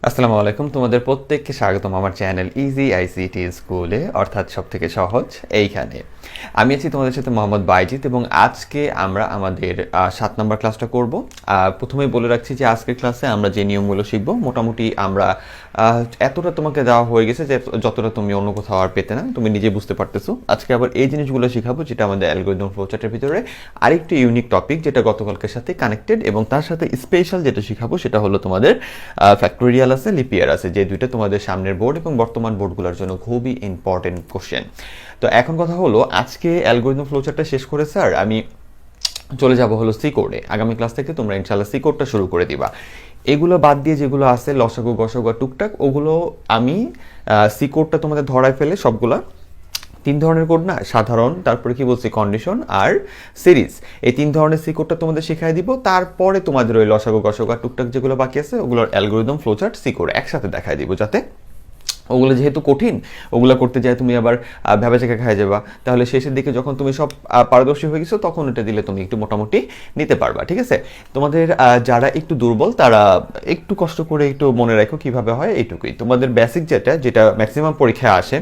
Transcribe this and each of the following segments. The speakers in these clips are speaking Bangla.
আসসালামু আলাইকুম, তোমাদের প্রত্যেককে স্বাগতম আমার চ্যানেল ইজি আইসিটি স্কুলে, অর্থাৎ সব থেকে সহজ এইখানে। আমি আছি তোমাদের সাথে মোহাম্মদ বাইজিত এবং আজকে আমরা আমাদের 7 নম্বর ক্লাসটা করব। প্রথমেই বলে রাখছি যে আজকের ক্লাসে আমরা যে নিয়মগুলো শিখব মোটামুটি আমরা এতটা তোমাকে দেওয়া হয়ে গেছে যে যতটা তুমি অন্য কোথাও আর পেতে না, তুমি নিজে বুঝতে পারতেছো। আজকে আবার এই জিনিসগুলো শিখাবো যেটা আমাদের অ্যালগরিদম ফ্লোচার্টের ভিতরে আরেকটি ইউনিক টপিক, যেটা গতকালকের সাথে কানেক্টেড, এবং তার সাথে স্পেশাল যেটা শিখাবো সেটা হলো তোমাদের ফ্যাক্টোরিয়াল আছে, লিপিয়ার আছে, যে দুইটা তোমাদের সামনের বোর্ড এবং বর্তমান বোর্ডগুলোর জন্য খুবই ইম্পর্টেন্ট কোশ্চেন। তো এখন কথা হলো, আজকে অ্যালগরিদম ফ্লোচার্টটা শেষ করে স্যার আমি চলে যাব হলো সি কোডে। আগামী ক্লাস থেকে তোমরা ইনশাআল্লাহ সি কোডটা শুরু করে দিবা। এগুলো বাদ দিয়ে যেগুলো আছে লসাগু গসাগু টুকটাক, ওগুলো আমি সি কোডটা তোমাদের ধরায় ফেলে সবগুলা 3 ধরনের কোড না, সাধারণ, তারপরে কি বলছি কন্ডিশন আর সিরিজ, এই 3 ধরনের সি কোডটা তোমাদের শেখাই দিব। তারপরে তোমাদের ওই লসাগু গসাগু টুকটাক যেগুলো বাকি আছে ওগুলোর অ্যালগরিদম ফ্লোচার্ট সি কোড একসাথে দেখাই দিব, যাতে ওগুলো যেহেতু কঠিন, ওগুলো করতে যায় তুমি আবার ভেবাচেকা খাই যাবা, তাহলে শেষের দিকে যখন তুমি সব পারদর্শী হয়ে গেছো তখন এটা দিলে তুমি একটু মোটামুটি নিতে পারবা। ঠিক আছে, তোমাদের যারা একটু দুর্বল তারা একটু কষ্ট করে একটু মনে রাখো কিভাবে হয় এইটুকুই। তোমাদের বেসিক যেটা ম্যাক্সিমাম পরীক্ষায় আসে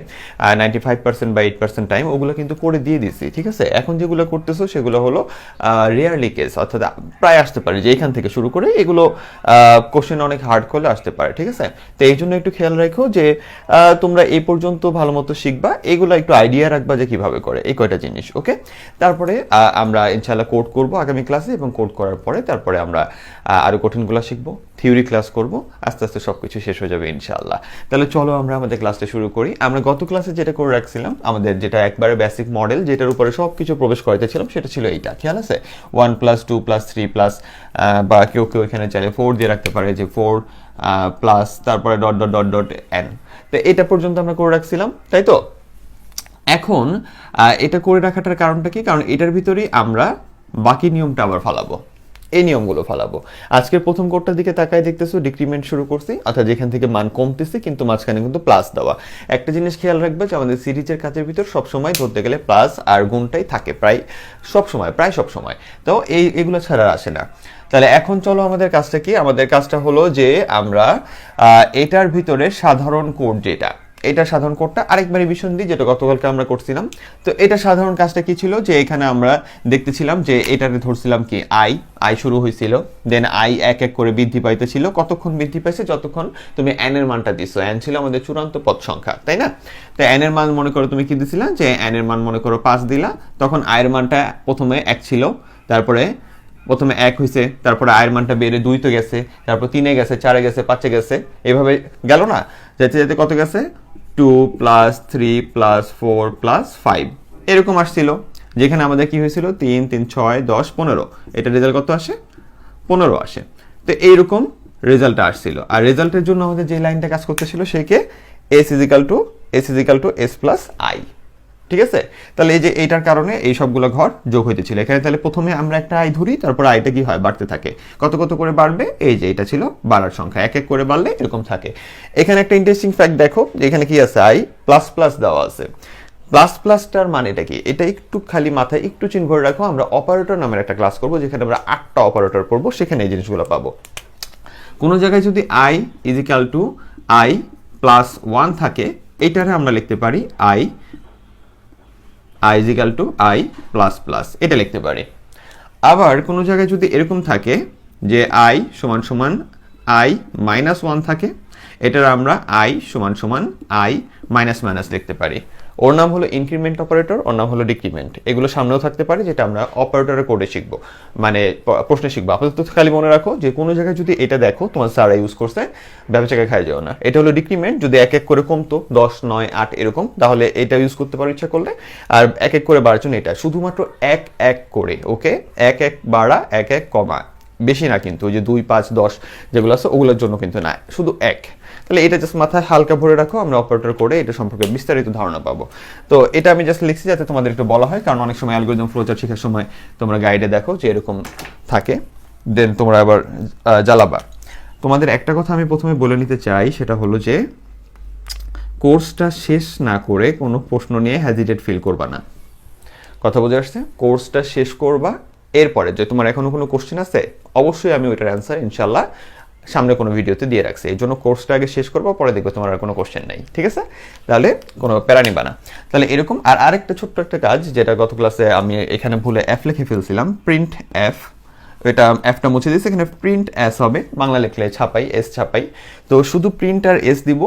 95% বা 8% টাইম, ওগুলো কিন্তু করে দিয়ে দিছি। ঠিক আছে, এখন যেগুলো করতেছো সেগুলো হলো রেয়ারলি কেস, অর্থাৎ প্রায় আসতে পারে যে এইখান থেকে শুরু করে এগুলো কোশ্চেন অনেক হার্ড করলে আসতে পারে। ঠিক আছে, তো এই জন্য একটু খেয়াল রাখো যে তোমরা এই পর্যন্ত ভালো মতো শিখবা, এগুলো একটু আইডিয়া রাখবা যে কিভাবে করে এই কয়টা জিনিস। ওকে, তারপরে আমরা ইনশাআল্লাহ কোড করব আগামী ক্লাসে, এবং কোড করার পরে তারপরে আমরা আরো কঠিনগুলো শিখবো, থিওরি ক্লাস করব, আস্তে আস্তে সবকিছু শেষ হয়ে যাবে ইনশাআল্লাহ। তাহলে চলো আমরা আমাদের ক্লাসটা শুরু করি। আমরা গত ক্লাসে যেটা করে রাখছিলাম, আমাদের যেটা একবারে বেসিক মডেল, যেটার উপরে সবকিছু প্রবেশ করাইতেছিলাম, সেটা ছিল এইটা, খেয়াল আছে? 1 + 2 + 3 প্লাস, বা কেউ কেউ এখানে চাইলে 4 দিয়ে রাখতে পারে, যে 4 প্লাস তারপরে dot dot dot dot N. তো এটা পর্যন্ত আমরা করে রাখছিলাম, তাই তো? এখন এটা করে রাখাটার কারণটা কি? কারণ এটার ভিতরেই আমরা বাকি নিয়মটা আবার ফালাবো, এই নিয়মগুলো ফালাবো। আজকের প্রথম কোডটার দিকে তাকায় দেখতেছো ডিক্রিমেন্ট শুরু করছি, অর্থাৎ যেখান থেকে মান কমতেছে কিন্তু মাঝখানে কিন্তু প্লাস দেওয়া। একটা জিনিস খেয়াল রাখবে যে আমাদের সিরিজের কাজের ভিতর সবসময় ধরতে গেলে প্লাস আর গুণটাই থাকে প্রায় সব সময়, তো এগুলো ছাড়া আসে না। তাহলে এখন চলো আমাদের কাজটা কি? আমাদের কাজটা হলো যে আমরা এটার ভিতরে সাধারণ কোড, যেটা এটা সাধারণ কোডটা আরেকবার রিভিশন দিই, যেটা গতকালকে আমরা করছিলাম। তো এটা সাধারণ কাজটা কি ছিল, যে এখানে আমরা দেখতেছিলাম যে এটাকে ধরছিলাম কি আই শুরু হয়েছিল, দেন আই এক এক করে বৃদ্ধি পাইতেছিল। কতক্ষণ বৃদ্ধি পাইছে? যতক্ষণ তুমি এন এর মানটা দিছো। এন ছিল আমাদের চূড়ান্ত পদ সংখ্যা, তাই না? তো এন এর মান মনে করো তুমি কি দিছিলা, যে এন এর মান মনে করো 5 দিলা, তখন আয়ের মানটা প্রথমে 1 ছিল, তারপরে প্রথমে 1 হয়েছে, তারপরে আয়ের মানটা বেড়ে 2 তো গেছে, তারপর 3-এ গেছে, 4-এ গেছে, 5-এ গেছে, এভাবে গেল না? যেতে যেতে কত গেছে? 2 + 3 + 4 + 5 এরকম আসছিল, যেখানে আমাদের কি হয়েছিল 3 3 6 10 15, এটা রেজাল্ট কত আসে? 15 আসে। তো এইরকম রেজাল্টটা আসছিল, আর রেজাল্টের জন্য আমাদের যে লাইনটা কাজ করতেছিল সেকে s = s + i। ঠিক আছে, তাহলে এই যে এইটার কারণে এই সবগুলো ঘর যোগ হইতেছিল এখানে। তাহলে প্রথমে আমরা একটা আই ধরি, তারপর আইটা কি হয়? বাড়তে থাকে। কত কত করে বাড়বে? এই যে এটা ছিল বাড়ার সংখ্যা, এক এক করে বাড়লে এরকম থাকে। এখানে একটা ইন্টারেস্টিং ফ্যাক্ট দেখো, যে এখানে কি আছে? আই প্লাস প্লাস দেওয়া আছে। প্লাস প্লাসটার মানেটা কি? এটা একটু খালি মাথায় একটু চিহ্ন করে রাখো। আমরা অপারেটর নামের একটা ক্লাস করবো, যেখানে আমরা 8টা অপারেটর পড়বো, সেখানে এই জিনিসগুলো পাবো। কোনো জায়গায় যদি i = i + 1 থাকে, এটারে আমরা লিখতে পারি i = i ++, এটা লিখতে পারি। আবার কোনো জায়গায় যদি এরকম থাকে যে i = i - 1 থাকে, এটার আমরা i = i - লিখতে পারি। ওর নাম হলো ইনক্রিমেন্ট অপারেটর, ওর নাম হলো ডিক্রিমেন্ট। এগুলো সামনেও থাকতে পারে, যেটা আমরা অপারেটরের কোডে শিখবো, মানে প্রশ্নে শিখবো। আপাতত খালি মনে রাখো যে কোনো জায়গায় যদি এটা দেখো তোমার স্যারা ইউজ করছে, ব্যবসাকে খাই যাও না। এটা হলো ডিক্রিমেন্ট, যদি এক এক করে কমতো 10 9 8 এরকম, তাহলে এটা ইউজ করতে পারো ইচ্ছা করলে। আর এক এক করে বাড়ার জন্য এটা শুধুমাত্র এক এক করে, ওকে, এক এক বাড়া, এক এক কমা, বেশি না কিন্তু। ওই যে 2 5 10 যেগুলো আছে ওগুলোর জন্য কিন্তু না, শুধু এক। তাহলে এটা জাস্ট মাথায় হালকা ভরে রাখো, আমরা অপারেটর করে এটা সম্পর্কে বিস্তারিত ধারণা পাবো। তো এটা আমি জাস্ট লিখছি যাতে তোমাদের একটু বলা হয়, কারণ অনেক সময় অ্যালগরিদম ফ্লোচার্ট শেখার সময় তোমরা গাইডে দেখো যে এরকম থাকে, দেন তোমরা আবার জ্বালাবা। তোমাদের একটা কথা আমি প্রথমে বলে নিতে চাই, সেটা হলো যে কোর্সটা শেষ না করে কোনো প্রশ্ন নিয়ে হ্যাজিটেট ফিল করবা না। কথা বুঝে আসছে? কোর্সটা শেষ করবা, এরপরে যে তোমার এখনো কোনো কোশ্চেন আছে, অবশ্যই আমি ওইটার অ্যান্সার ইনশাল্লাহ সামনে কোনো ভিডিওতে দিয়ে রাখছি, এই জন্য কোর্সটা আগে শেষ করবো, পরে দেখবো তোমার আর কোনো কোশ্চেন নাই, ঠিক আছে? তাহলে কোনো প্যারা নিবা না। তাহলে এরকম আর আরেকটা ছোট্ট একটা কাজ, যেটা গত ক্লাসে আমি এখানে ভুলে এফ লিখে ফেলছিলাম, প্রিন্ট এফ, এটা এফটা মুছে দিয়েছে, এখানে প্রিন্ট এস হবে, বাংলা লিখলে ছাপাই, এস ছাপাই, তো শুধু প্রিন্ট আর এস দিব।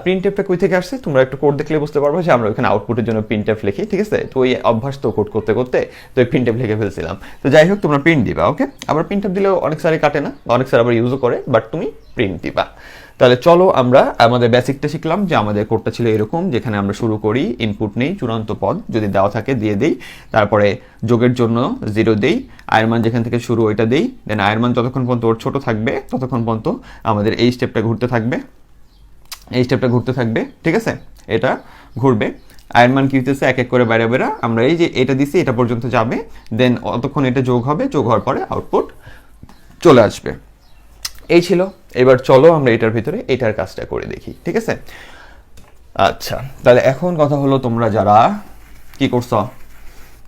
প্রিন্ট এফটা কই থেকে আসছে তোমরা একটু কোড দেখলে বুঝতে পারবো যে আমরা ওখানে আউটপুটের জন্য প্রিন্ট এফ লিখি, ঠিক আছে? তো ওই অভ্যাস তো কোড করতে করতে তো এই প্রিন্ট এফ লিখে ফেলছিলাম। তো যাই হোক, তোমরা প্রিন্ট দিবা, ওকে? আবার প্রিন্ট এফ দিলেও অনেক স্যারে কাটে না, অনেক স্যার আবার ইউজও করে, বাট তুমি প্রিন্ট দিবা। তাহলে চলো আমরা আমাদের বেসিকটা শিখলাম, যে আমাদের কোডটা ছিল এরকম, যেখানে আমরা শুরু করি, ইনপুট নেই, চূড়ান্ত পদ যদি দেওয়া থাকে দিয়ে দেই, তারপরে যোগের জন্য 0 দেই, আয়ের মান যেখান থেকে শুরু ওইটা দেই, দেন আয়ের মান যতক্ষণ পর্যন্ত ওর ছোট থাকবে ততক্ষণ পর্যন্ত আমাদের এই স্টেপটা ঘুরতে থাকবে, এই স্টেপটা ঘুরতে থাকবে, ঠিক আছে? এটা ঘুরবে, আয়ের মান কি হইতেছে এক এক করে বাইরে বেরা, আমরা এই যে এটা দিছি এটা পর্যন্ত যাবে, দেন অতক্ষণ এটা যোগ হবে, যোগ হওয়ার পরে আউটপুট চলে আসবে। এই ছিল। এবার চলো আমরা এটার ভিতরে এটার কাজটা করে দেখি, ঠিক আছে? আচ্ছা, তাহলে এখন কথা হলো, তোমরা যারা কি করছো,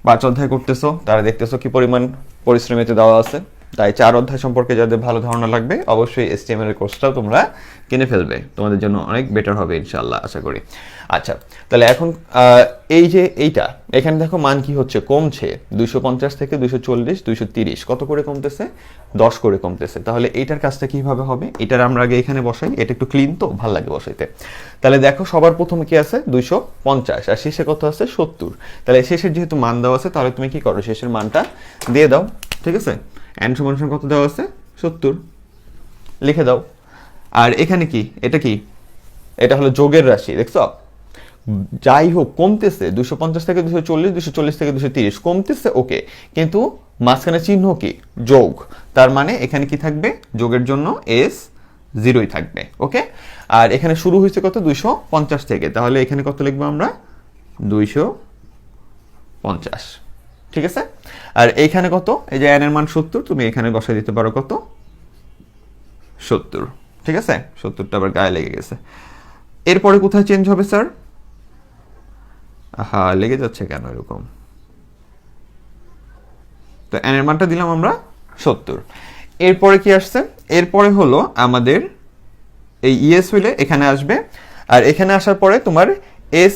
5 অধ্যায় করতেছো, তারা দেখতেছো কি পরিমাণ পরিশ্রমিতে দেওয়া আছে। তাই 4 অধ্যায় সম্পর্কে যাদের ভালো ধারণা লাগবে, অবশ্যই HTML এর কোর্সটাও তোমরা কিনে ফেলবে, তোমাদের জন্য অনেক বেটার হবে ইনশাআল্লাহ, আশা করি। আচ্ছা, তাহলে এখন এই যে এইটা এখানে দেখো মান কি হচ্ছে, কমছে, 250 থেকে 240, 230, কত করে কমতেছে? 10 করে কমতেছে। তাহলে এইটার কাজটা কিভাবে হবে, এটার আমরা আগে এখানে বসাই, এটা একটু ক্লিন তো ভালো লাগে বসাইতে। তাহলে দেখো সবার প্রথমে কি আছে 250, আর শেষে কত আছে 70। তাহলে শেষের যেহেতু মান দেওয়া আছে, তাহলে তুমি কি করো, শেষের মানটা দিয়ে দাও, ঠিক আছে? n সমান কত দেওয়া আছে 70, লিখে দাও। আর এখানে কি, এটা কি, এটা হলো যোগের রাশি, দেখছো? যাই হোক কমতেছে, 250 থেকে 240, 240 থেকে 230 কমতেছে, ওকে, কিন্তু মাঝখানে চিহ্ন কি, যোগ, তার মানে এখানে কি থাকবে, যোগের জন্য s 0ই থাকবে, ওকে? আর এখানে শুরু হয়েছে কত, 250 থেকে, তাহলে এখানে কত লিখবো আমরা, 250, ঠিক আছে? আর এইখানে কত, এই যে n এর মান 70, তুমি এখানে বসাই দিতে পারো কত, 70, ঠিক আছে? 70টা আবার গায়ে লেগে গেছে। এরপরে কোথায় চেঞ্জ হবে স্যার? হ্যাঁ, লেগে যাচ্ছে কেন এরকম? তো n এর মানটা দিলাম আমরা 70। এরপরে কি আসছে, এরপরে হলো আমাদের এই ইএস হইলে এখানে আসবে, আর এখানে আসার পরে তোমার s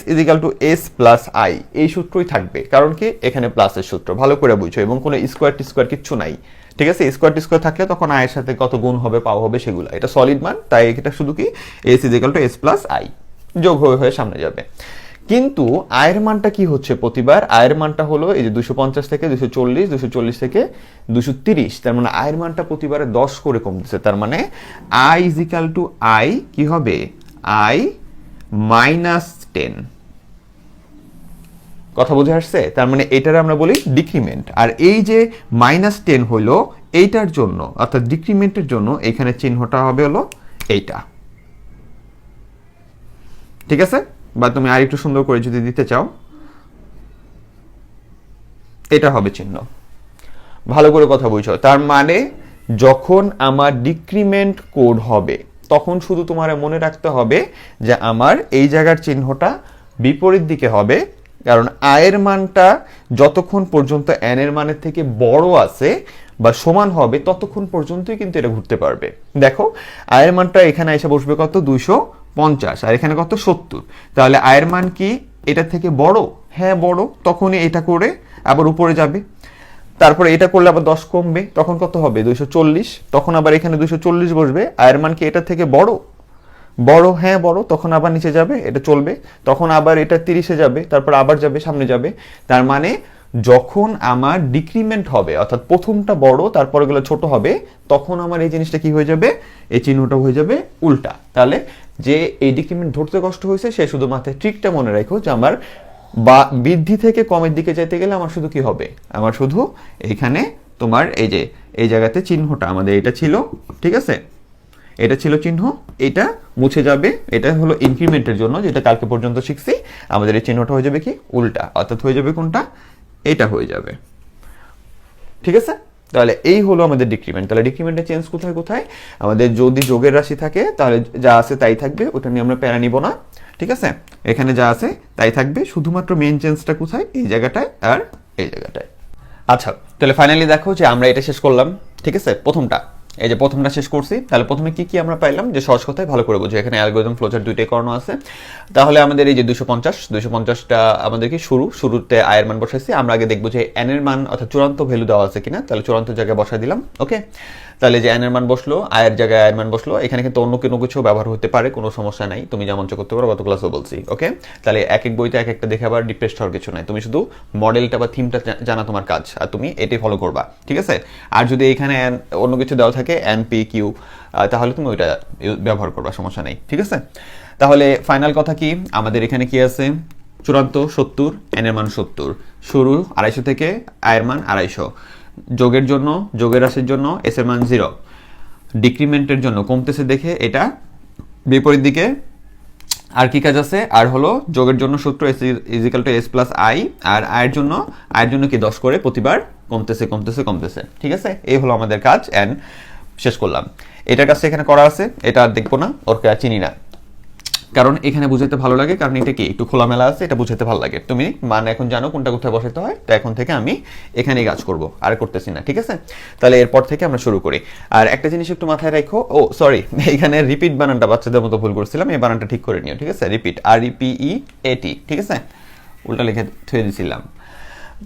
s প্লাস আই, এই সূত্রই থাকবে, কারণ কি এখানে প্লাসের সূত্র, ভালো করে বুঝছো, এবং কোনো স্কোয়ার টি স্কোয়ার কিচ্ছু নাই, ঠিক আছে? স্কোয়ার টি স্কোয়ার থাকলে তখন আয়ের সাথে কত গুণ হবে, পাওয়া হবে, সেগুলো, এটা সলিড মান, তাই এটা শুধু কি s s প্লাস আই যোগ হয়ে হয়ে সামনে যাবে। কিন্তু আয়ের মানটা কি হচ্ছে প্রতিবার, আয়ের মানটা হলো এই যে 250 থেকে 240, 240 থেকে 230, তার মানে আয়ের মানটা প্রতিবারে 10 করে কমতেছে, তার মানে আই ইজিক্যাল টু আই কি হবে, আই মাইনাস 10। কথা বুঝে আসছে? তার মানে এটার আমরা বলি ডিক্রিমেন্ট, আর এই যে -10 হলো এইটার জন্য, অর্থাৎ ডিক্রিমেন্টের জন্য এখানে চিহ্নটা হবে হলো এইটা, ঠিক আছে? বা তুমি আর একটু সুন্দর করে যদি দিতে চাও, এটা হবে চিহ্ন, ভালো করে কথা বুঝছো। তার মানে যখন আমার ডিক্রিমেন্ট কোড হবে, তখন শুধু তোমার মনে রাখতে হবে যে আমার এই জায়গার চিহ্নটা বিপরীত দিকে হবে, কারণ আয়ের মানটা যতক্ষণ পর্যন্ত n এর মানের থেকে বড় আছে বা সমান হবে, ততক্ষণ পর্যন্তই কিন্তু এটা ঘুরতে পারবে। দেখো আয়ের মানটা এখানে এসে বসবে কত, 250, আর এখানে কত, 70, তাহলে আয়ের মান কি এটা থেকে বড়? হ্যাঁ বড়, তখনই এটা করে আবার উপরে যাবে, তারপরে এটা করলে আবার 10 কমবে, তখন কত হবে, 240, তখন আবার এখানে 240 বসবে, আয়ের মান কি এটা থেকে বড়? বড়, হ্যাঁ বড়, তখন আবার নিচে যাবে, এটা চলবে, তখন আবার এটা 30-এ যাবে, তারপর আবার যাবে, সামনে যাবে। তার মানে যখন আমার ডিক্রিমেন্ট হবে, অর্থাৎ প্রথমটা বড় তারপরে গুলো ছোট হবে, তখন আমার এই জিনিসটা কি হয়ে যাবে, এই চিহ্নটা হয়ে যাবে উল্টা। তাহলে যে এই ডিক্রিমেন্ট ধরতে কষ্ট হয়েছে, সে শুধু মাথায় ট্রিকটা মনে রাখো যে আমার বা বৃদ্ধি থেকে কমের দিকে যেতে গেলে আমার শুধু কি হবে, আমার শুধু এইখানে তোমার এই যে এই জায়গাতে চিহ্নটা আমাদের এটা ছিল, ঠিক আছে? এটা ছিল চিহ্ন, এটা মুছে যাবে, এটা হলো ইনক্রিমেন্টের জন্য, যেটা কালকে পর্যন্ত শিখছি, আমাদের এই চিহ্নটা হয়ে যাবে কি উল্টা, অর্থাৎ হয়ে যাবে কোনটা, এটা হয়ে যাবে, ঠিক আছে? তাহলে এই হলো আমাদের ডিক্রিমেন্ট। তাহলে ডিক্রিমেন্টের চেঞ্জ কোথায় কোথায়, আমাদের যদি যোগের রাশি থাকে তাহলে যা আছে তাই থাকবে, ওটা নিয়ে আমরা প্যারা নিব না, ঠিক আছে? এখানে যা আছে তাই থাকবে, শুধুমাত্র মেইন চেঞ্জটা কোথায়, এই জায়গাটায় আর এই জায়গাটায়। আচ্ছা, তাহলে ফাইনালি দেখো যে আমরা এটা শেষ করলাম, ঠিক আছে? প্রথমটা এই যে প্রথমটা শেষ করছি, তাহলে প্রথমে কি কি আমরা পাইলাম যে সহজ কথায় ভালো করে বুঝো, এখানে অ্যালগরিদম ফ্লোচার্ট দুইটাই করানো আছে। তাহলে আমাদের এই যে 250টা আমাদের কি শুরুতে আয়ের মান বসাইছি, আমরা আগে দেখবো যে এন এর মান অর্থাৎ চূড়ান্ত ভ্যালু দেওয়া আছে কিনা, তাহলে চূড়ান্ত জায়গায় বসাই দিলাম। ওকে, তাহলে যে এন এর মান বসলো, আয়ের জায়গায় আয়ের মান বসলো, এখানে কিন্তু অন্য কোনো কিছু ব্যবহার হতে পারে, কোনো সমস্যা নাই, তুমি যেমন করতে পারো, গত ক্লাসও বলছি। ওকে, তাহলে এক এক বইতে এক একটা দেখে আবার ডিপ্রেসড হওয়ার কিছু নাই, তুমি শুধু মডেলটা বা থিমটা জানা তোমার কাজ, আর তুমি এটাই ফলো করবা, ঠিক আছে। আর যদি এখানে অন্য কিছু দেওয়া থাকে এন পি কিউ, তাহলে তুমি ওইটা ব্যবহার করবা, সমস্যা নেই, ঠিক আছে। তাহলে ফাইনাল কথা কি, আমাদের এখানে কি আছে, চূড়ান্ত 70, এন এর মান 70, শুরু 250 থেকে, আয়ের মান 250, যোগের জন্য, যোগের রাশির জন্য এস এর মান 0, ডিক্রিমেন্টের জন্য কমতেছে দেখে এটা বিপরীত দিকে। আর কি কাজ আছে, আর হলো যোগের জন্য সূত্র s is equal to s plus i, আর আয়ের জন্য কি 10 করে প্রতিবার কমতেছে কমতেছে কমতেছে, ঠিক আছে। এই হলো আমাদের কাজ, এন্ড শেষ করলাম। এটার কাছে এখানে করা আছে, এটা আর দেখবো না, ওরকে আর চিনি না, কারণ এখানে বুঝাতে ভালো লাগে, কারণ এটা কি একটু খোলামেলা আছে, এটা বুঝাতে ভালো লাগে, তুমি মানে এখন জানো কোনটা কোথায় বসাতে হয়, তো এখন থেকে আমি এখানেই কাজ করব, আর করতেছি না, ঠিক আছে। তাহলে এরপর থেকে আমরা শুরু করি। আর একটা জিনিস একটু মাথায় রাখো, ও সরি, এখানে রিপিট বানানটা বাচ্চাদের মতো ভুল করছিলাম, এই বানানটা ঠিক করে নিও, ঠিক আছে। রিপিট, REPEAT, ঠিক আছে, উল্টা লিখে থুয়ে দিছিলাম,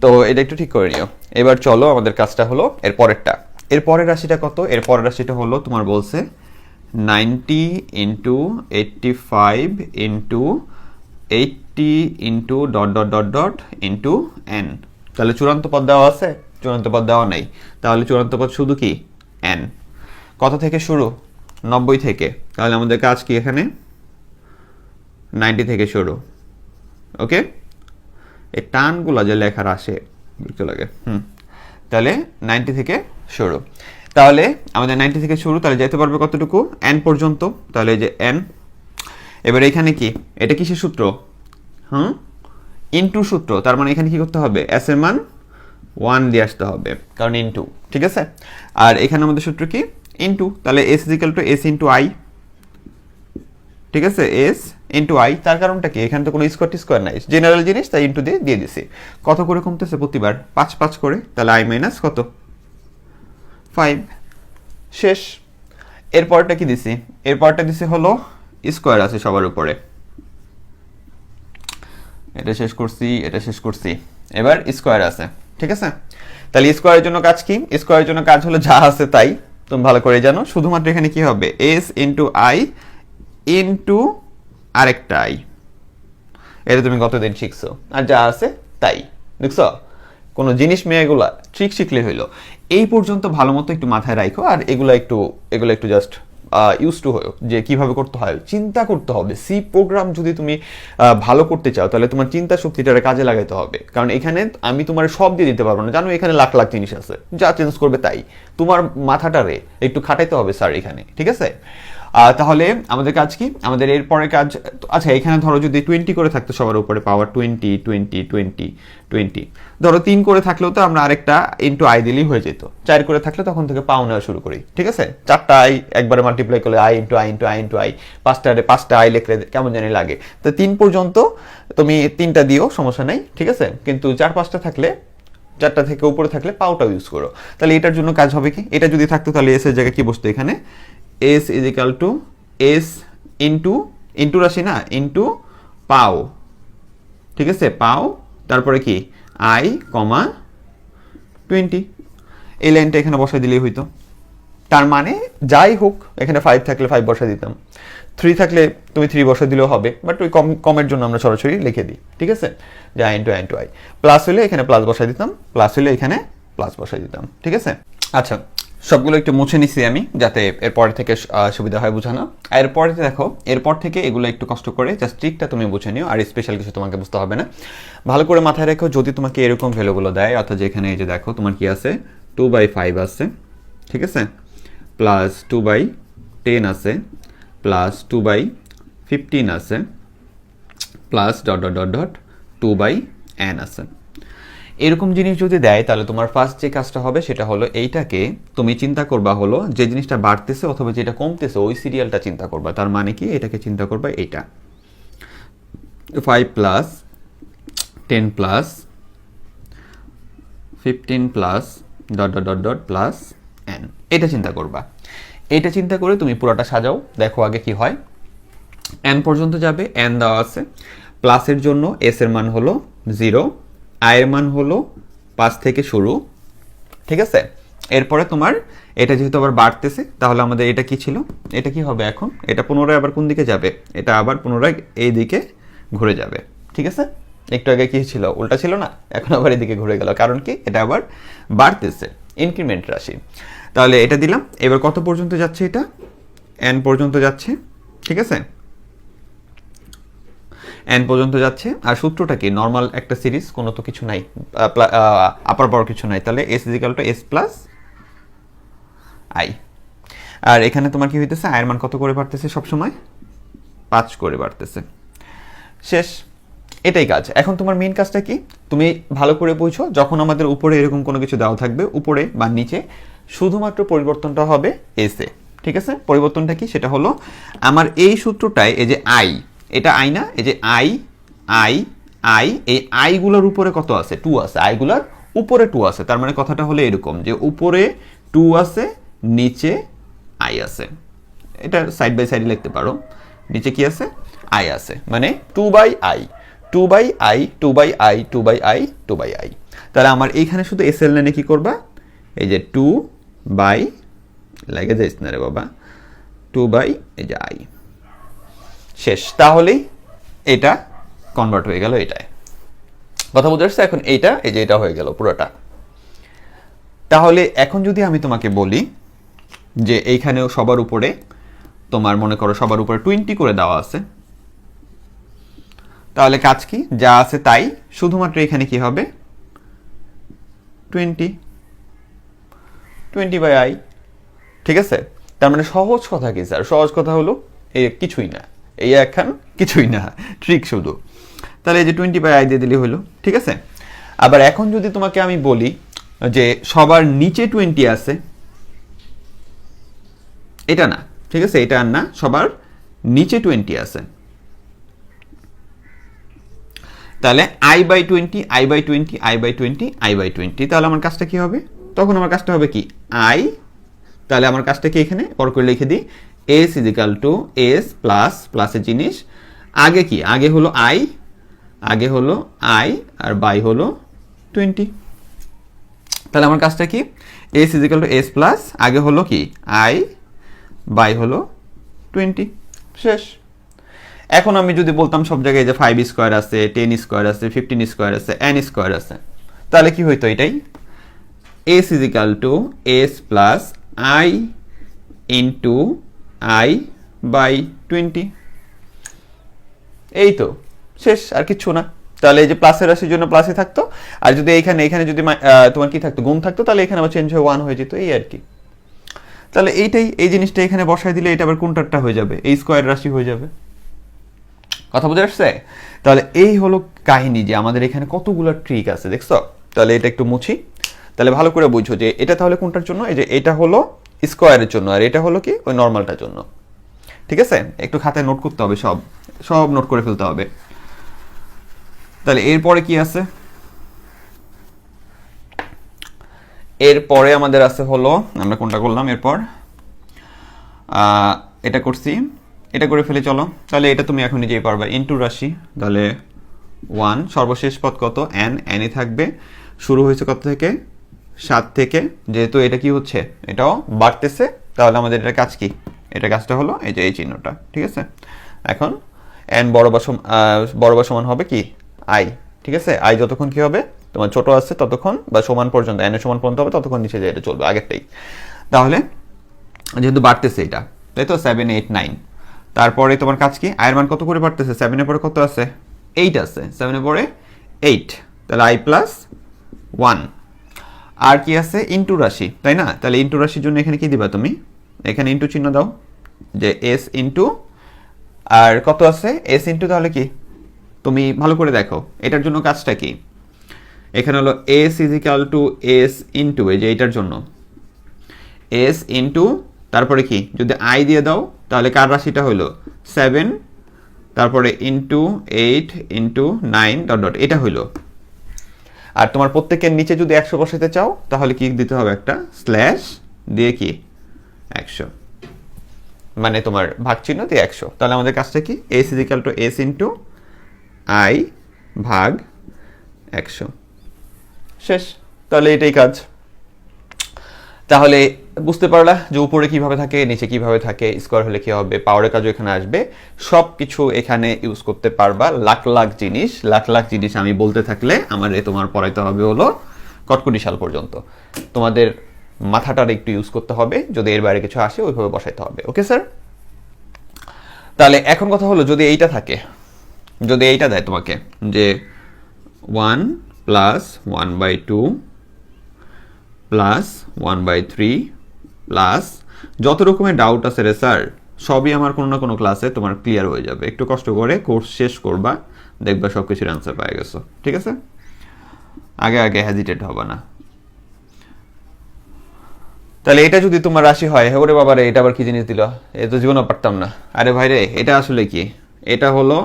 তো এটা একটু ঠিক করে নিও। এবার চলো, আমাদের কাজটা হলো এর পরেরটা। এর পরের রাশিটা কত, এর পরের রাশিটা হলো তোমার বলছে 90 into 85 into 80 into dot dot dot dot into N. তাহলে চূড়ান্ত পদ দেওয়া আছে, চূড়ান্ত পদ দেওয়া নেই, তাহলে চূড়ান্ত পদ শুধু কি এন। কত থেকে শুরু, 90 থেকে, তাহলে আমাদের কাজ কি এখানে 90 থেকে শুরু। ওকে, এই টানগুলো যে লেখার আসে বুঝতে লাগে, তাহলে 90 থেকে শুরু, তাহলে আমাদের 90 থেকে শুরু, তাহলে যেতে পারবে কতটুকু, এন পর্যন্ত, তাহলে এই যে এন। এবার এখানে কি, এটা কিসের সূত্র, ইনটু সূত্র, তার মানে এখানে কি করতে হবে, এস এর মান 1 দিয়ে আসতে হবে, কারণ ইনটু, ঠিক আছে। আর এখানে আমাদের সূত্র কি, ইনটু, তাহলে s is equal to s into i, ঠিক আছে, এস ইনটু আই। তার কারণটা কি, এখানে তো কোনো স্কোয়ার নাই, জেনারেল জিনিস, তাই ইনটু দিয়ে দিছি। কত করে কমতেছে প্রতিবার, 5 করে, তাহলে আই মাইনাস কত, 5, শেষ। এরপরটা কি দিছি, এরপরটা দিছি হলো স্কোয়ার আছে সবার উপরে, এটা শেষ করছি, এটা শেষ করছি, এবার স্কোয়ার আছে, ঠিক আছে। তাহলে স্কোয়ারের জন্য কাজ কি, স্কোয়ারের জন্য কাজ হলো যা আছে তাই, তুমি ভালো করে জানো, শুধুমাত্র এখানে কি হবে, এস ইন্টু আই ইন্টু আরেকটা আই, এটা তুমি গতদিন শিখছো, আর যা আছে তাই, দেখছো, কোনো জিনিস মেয়েগুলা ট্রিক শিখলে হইলো। এই পর্যন্ত ভালো মতো একটু মাথায় রাখো, আর এগুলো একটু জাস্ট ইউজ টু হও, যে কিভাবে করতে হয়, চিন্তা করতে হবে। সি প্রোগ্রাম যদি তুমি ভালো করতে চাও, তাহলে তোমার চিন্তা শক্তিটারে কাজে লাগাইতে হবে, কারণ এখানে আমি তোমার সব দিয়ে দিতে পারবো না, জানো এখানে লাখ লাখ জিনিস আছে, যা চেঞ্জ করবে তাই, তোমার মাথাটারে একটু খাটাইতে হবে স্যার এখানে, ঠিক আছে। তাহলে আমাদের কাজ কি, আমাদের এরপরে কাজ, আচ্ছা এখানে ধরো যদি 20 করে থাকতো সবার উপরে পাওয়ার, 20 20 20 20, ধরো 3 করে থাকলেও তো আমরা আরেকটা ইন্টু আই দিলেই হয়ে যেত, 4 করে থাকলে তখন থেকে পাও নেওয়া শুরু করি, ঠিক আছে। 4টা আই একবারে মাল্টিপ্লাই করলে I into I into I into I, 5টা আই লিখলে কেমন জানি লাগে, তো 3 পর্যন্ত তুমি 3টা দিও, সমস্যা নাই, ঠিক আছে। কিন্তু 4-5টা থাকলে, 4টা থেকে উপরে থাকলে পাওটাও ইউজ করো। তাহলে এটার জন্য কাজ হবে কি, এটা যদি থাকতো তাহলে এস এর জায়গায় কি বসতো, এখানে s is equal to s into রাশি না, ইন্টু পাও, ঠিক আছে, পাও, তারপরে কি আই কমা 20, এই লাইনটা এখানে বসাই দিলেই হইতো। তার মানে যাই হোক, এখানে 5 থাকলে 5 বসাই দিতাম, 3 থাকলে তুমি 3 বসাই দিলেও হবে, বাট ওই কমের জন্য আমরা সরাসরি লিখে দিই, ঠিক আছে, যে আই ইন্টু আই, প্লাস হলে এখানে প্লাস বসাই দিতাম, প্লাস হলে এখানে প্লাস বসাই দিতাম, ঠিক আছে। আচ্ছা, সবগুলো একটু মুছে নিছি আমি, যাতে এরপর থেকে সুবিধা হয় বোঝানো। এরপরে দেখো, এরপর থেকে এগুলো একটু কষ্ট করে জাস্ট ট্রিকটা তুমি বুঝে নিও, আর স্পেশাল কিছু তোমাকে বুঝতে হবে না। ভালো করে মাথায় রেখো, যদি তোমাকে এরকম ভ্যালুগুলো দেয়, অর্থাৎ যেখানে এই যে দেখো তোমার কি আছে, 2/5 আছে, ঠিক আছে, প্লাস 2/10 আছে, প্লাস 2/15 আছে, plus dot dot dot dot 2/n আছে। এরকম জিনিস যদি দেয়, তাহলে তোমার ফার্স্ট যে কাজটা হবে সেটা হলো এইটাকে তুমি চিন্তা করবা, হলো যে জিনিসটা বাড়তেছে অথবা যেটা কমতেছে ওই সিরিয়ালটা চিন্তা করবা। তার মানে কি, এটাকে চিন্তা করবা এইটা 5 plus 10 plus 15 plus dot dot dot dot plus n, এটা চিন্তা করবা। এটা চিন্তা করে তুমি পুরোটা সাজাও, দেখো আগে কি হয়। n পর্যন্ত যাবে, n দেওয়া আছে, প্লাসের জন্য s এর মান হলো 0, i এর মান হলো 5 থেকে শুরু, ঠিক আছে। এরপরে তোমার এটা যেহেতু আবার বাড়তেছে, তাহলে আমাদের এটা কি ছিল, এটা কি হবে এখন, এটা পুনরায় আবার কোন দিকে যাবে, এটা আবার পুনরায় এই দিকে ঘুরে যাবে, ঠিক আছে। একটু আগে কি ছিল, উল্টা ছিল না, এখন আবার এদিকে ঘুরে গেল, কারণ কি এটা আবার বাড়তেছে, ইনক্রিমেন্ট রাশি। তাহলে এটা দিলাম, এবার কত পর্যন্ত যাচ্ছে, এটা n পর্যন্ত যাচ্ছে, ঠিক আছে, n পর্যন্ত যাচ্ছে। আর সূত্রটা কি, নর্মাল একটা সিরিজ, কোনো তো কিছু নাই, আপার বড় কিছু নাই, তাহলে s = s প্লাস i। আর এখানে তোমার কি হইতেছে, i এর মান কত করে বাড়তেছে, সবসময় 5 করে বাড়তেছে, শেষ। এটাই কাজ। এখন তোমার মেইন কাজটা কি, তুমি ভালো করে বুঝো, যখন আমাদের উপরে এরকম কোনো কিছু দেওয়া থাকবে, উপরে বা নিচে, শুধুমাত্র পরিবর্তনটা হবে s এ, ঠিক আছে। পরিবর্তনটা কি, সেটা হলো আমার এই সূত্রটায় এই যে i, এটা i না, এই যে i i i, এই i গুলোর উপরে কত আছে, 2 আছে, i গুলোর উপরে 2 আছে। তার মানে কথাটা হলো এরকম যে উপরে 2 আছে, নিচে i আছে। এটা সাইড বাই সাইড লিখতে পারো, নিচে কি আছে, i আছে, মানে 2/i 2/i 2/i 2/i 2/i। তাহলে আমার এইখানে শুধু s এর লাইনে কি করবা, এই যে 2/, লাগে যাইস না রে বাবা, 2/, এই যে i, শেষ। তাহলেই এটা কনভার্ট হয়ে গেল এটায়, কথা বুঝতে পারছো। এখন এইটা, এই যে এটা হয়ে গেল পুরোটা। তাহলে এখন যদি আমি তোমাকে বলি যে এইখানেও সবার উপরে তোমার মনে করো সবার উপরে 20 করে দেওয়া আছে, তাহলে কাজ কি, যা আছে তাই, শুধুমাত্র এখানে কি হবে, 20/i, ঠিক আছে। তার মানে সহজ কথা কি স্যার, সহজ কথা হলো এই কিছুই না, এই এখন কিছুই না, ট্রিক শুধু। তাহলে এই যে 20/i দিয়ে দিলে হলো, ঠিক আছে। আবার এখন যদি তোমাকে আমি বলি যে সবার নিচে 20 আছে, এটা না, ঠিক আছে, এটা আর না, সবার নিচে 20 আছে, তাহলে i/20 i/20 i/20 i/20। তাহলে আমার কাজটা কি হবে, তখন আমার কাজটা হবে কি, i, তাহলে আমার কাজটা কি, এখানে বড় করে লিখে দিই, s = s প্লাস, প্লাসের জিনিস আগে কি, আগে হলো i, আগে হলো i, আর বাই হলো 20। তাহলে আমার কাজটা কি, s = s প্লাস, আগে হলো কি i, বাই হলো 20, শেষ। এখন আমি যদি বলতাম সব জায়গায় যে 5 স্কয়ার আছে, 10 স্কয়ার আছে, 15 স্কয়ার আছে, n স্কয়ার আছে, তাহলে কি হইতো, এটাই s = s plus i into i by 20, এই তো শেষ, আর কিছু না। তাহলে এই যে প্লাসের রাশির জন্য প্লাসই থাকতো, আর যদি এখানে যদি তোমার কি থাকতো, গুণ থাকতো, তাহলে এখানে আবার চেঞ্জ হয়ে 1 হয়ে যেত, এই আর কি। তাহলে এইটাই, এই জিনিসটা এখানে বসাই দিলে এটা আবার কোনটারটা হয়ে যাবে, এই স্কয়ার রাশি হয়ে যাবে, কথা বুঝে আসছে। তাহলে এই হলো কাহিনী, যে আমাদের এখানে কতগুলো ট্রিক আছে, দেখছো। তাহলে এটা একটু মুছি, তাহলে ভালো করে বুঝো যে এটা তাহলে কোনটার জন্য, এই যে এটা হলো স্কয়ারের জন্য, আর এটা হলো কি ওই নর্মালটার জন্য, ঠিক আছে। একটু খাতায় নোট করতে হবে, সব সব নোট করে ফেলতে হবে। তাহলে এরপরে কি আছে, এরপরে আমাদের আছে হলো, আমরা কোনটা করলাম, এরপর এটা করছি, এটা করে ফেলে চলো। তাহলে এটা তুমি এখন নিজেই পারবা, ইনটু রাশি, তাহলে 1, সর্বশেষ পদ কত, n, n-ই থাকবে, শুরু হয়েছে কত থেকে, 7 থেকে, যেহেতু এটা কি হচ্ছে, এটাও বাড়তেছে, তাহলে আমাদের এটা কাজ কি, এটা কাজটা হলো এই যে এই চিহ্নটা, ঠিক আছে। এখন n বড় বা সমান হবে কি i, ঠিক আছে। i যতক্ষণ কি হবে তোমার ছোট আছে ততক্ষণ, বা সমান পর্যন্ত, n এর সমান পর্যন্ত হবে, ততক্ষণ নিচে যায় এটা চলবে, আগেরটাই। তাহলে যেহেতু বাড়তেছে এটা, তাই তো 7 8 9, তারপরে তোমার কাজ কি, i এর মান কত করে বাড়তেছে, 7 এর পরে কত আছে, 8 আছে, 7 এর পরে 8, তাহলে i প্লাস 1। আর কি আছে, ইনটু রাশি, তাই না। তাহলে ইনটু রাশির জন্য এখানে কি দিবা তুমি, এখানে ইনটু চিহ্ন দাও, যে s ইনটু, আর কত আছে, s ইনটু, তাহলে কি তুমি ভালো করে দেখো এটার জন্য কাজটা কি, এখানে হলো s = s ইনটু, এই যে এটার জন্য s ইনটু, তারপরে কি যদি i দিয়ে দাও, তাহলে কার রাশিটা হলো 7, তারপরে ইনটু 8 ইনটু 9 ডট ডট, এটা হইলো। আর তোমার প্রত্যেকের নিচে যদি 100 বসাতে চাও, তাহলে কি দিতে হবে, একটা স্ল্যাশ দিয়ে কি 100, মানে তোমার ভাগ চিহ্ন দিয়ে 100। তাহলে আমাদের কাজটা কি, s is equal to s into i ভাগ 100, শেষ। তাহলে এটাই কাজ। তাহলে বুঝতে পারলা যে উপরে কিভাবে থাকে, নিচে কিভাবে থাকে, স্কোয়ার হলে কি হবে, পাওয়ারের কাজও এখানে আসবে, সব কিছু এখানে ইউজ করতে পারবা। লাখ লাখ জিনিস আমি বলতে থাকলে আমার তোমার পড়াইতে হবে হলো কটকটি সাল পর্যন্ত। তোমাদের মাথাটার একটু ইউজ করতে হবে, যদি এর বাইরে কিছু আসে ওইভাবে বসাইতে হবে। Okay sir? তাহলে এখন কথা হলো, যদি এইটা থাকে, যদি এইটা দেয় তোমাকে যে 1 প্লাস 1/2 প্লাস 1/3 প্লাস, যত রকমের ডাউট আছে রে স্যার সবই আমার কোনো না কোনো ক্লাসে তোমার ক্লিয়ার হয়ে যাবে। একটু কষ্ট করে কোর্স শেষ করবা, দেখবা সব কিছুর অ্যান্সার পেয়ে গেছো। ঠিক আছে? আগে আগে হেজিটেট হবে না। তাহলে এটা যদি তোমার রাশি হয়, ওরে বাবা রে, এটা আবার কি জিনিস দিল, এ তো জীবনও পারতাম না। আরে ভাই রে, এটা আসলে কি, এটা হলো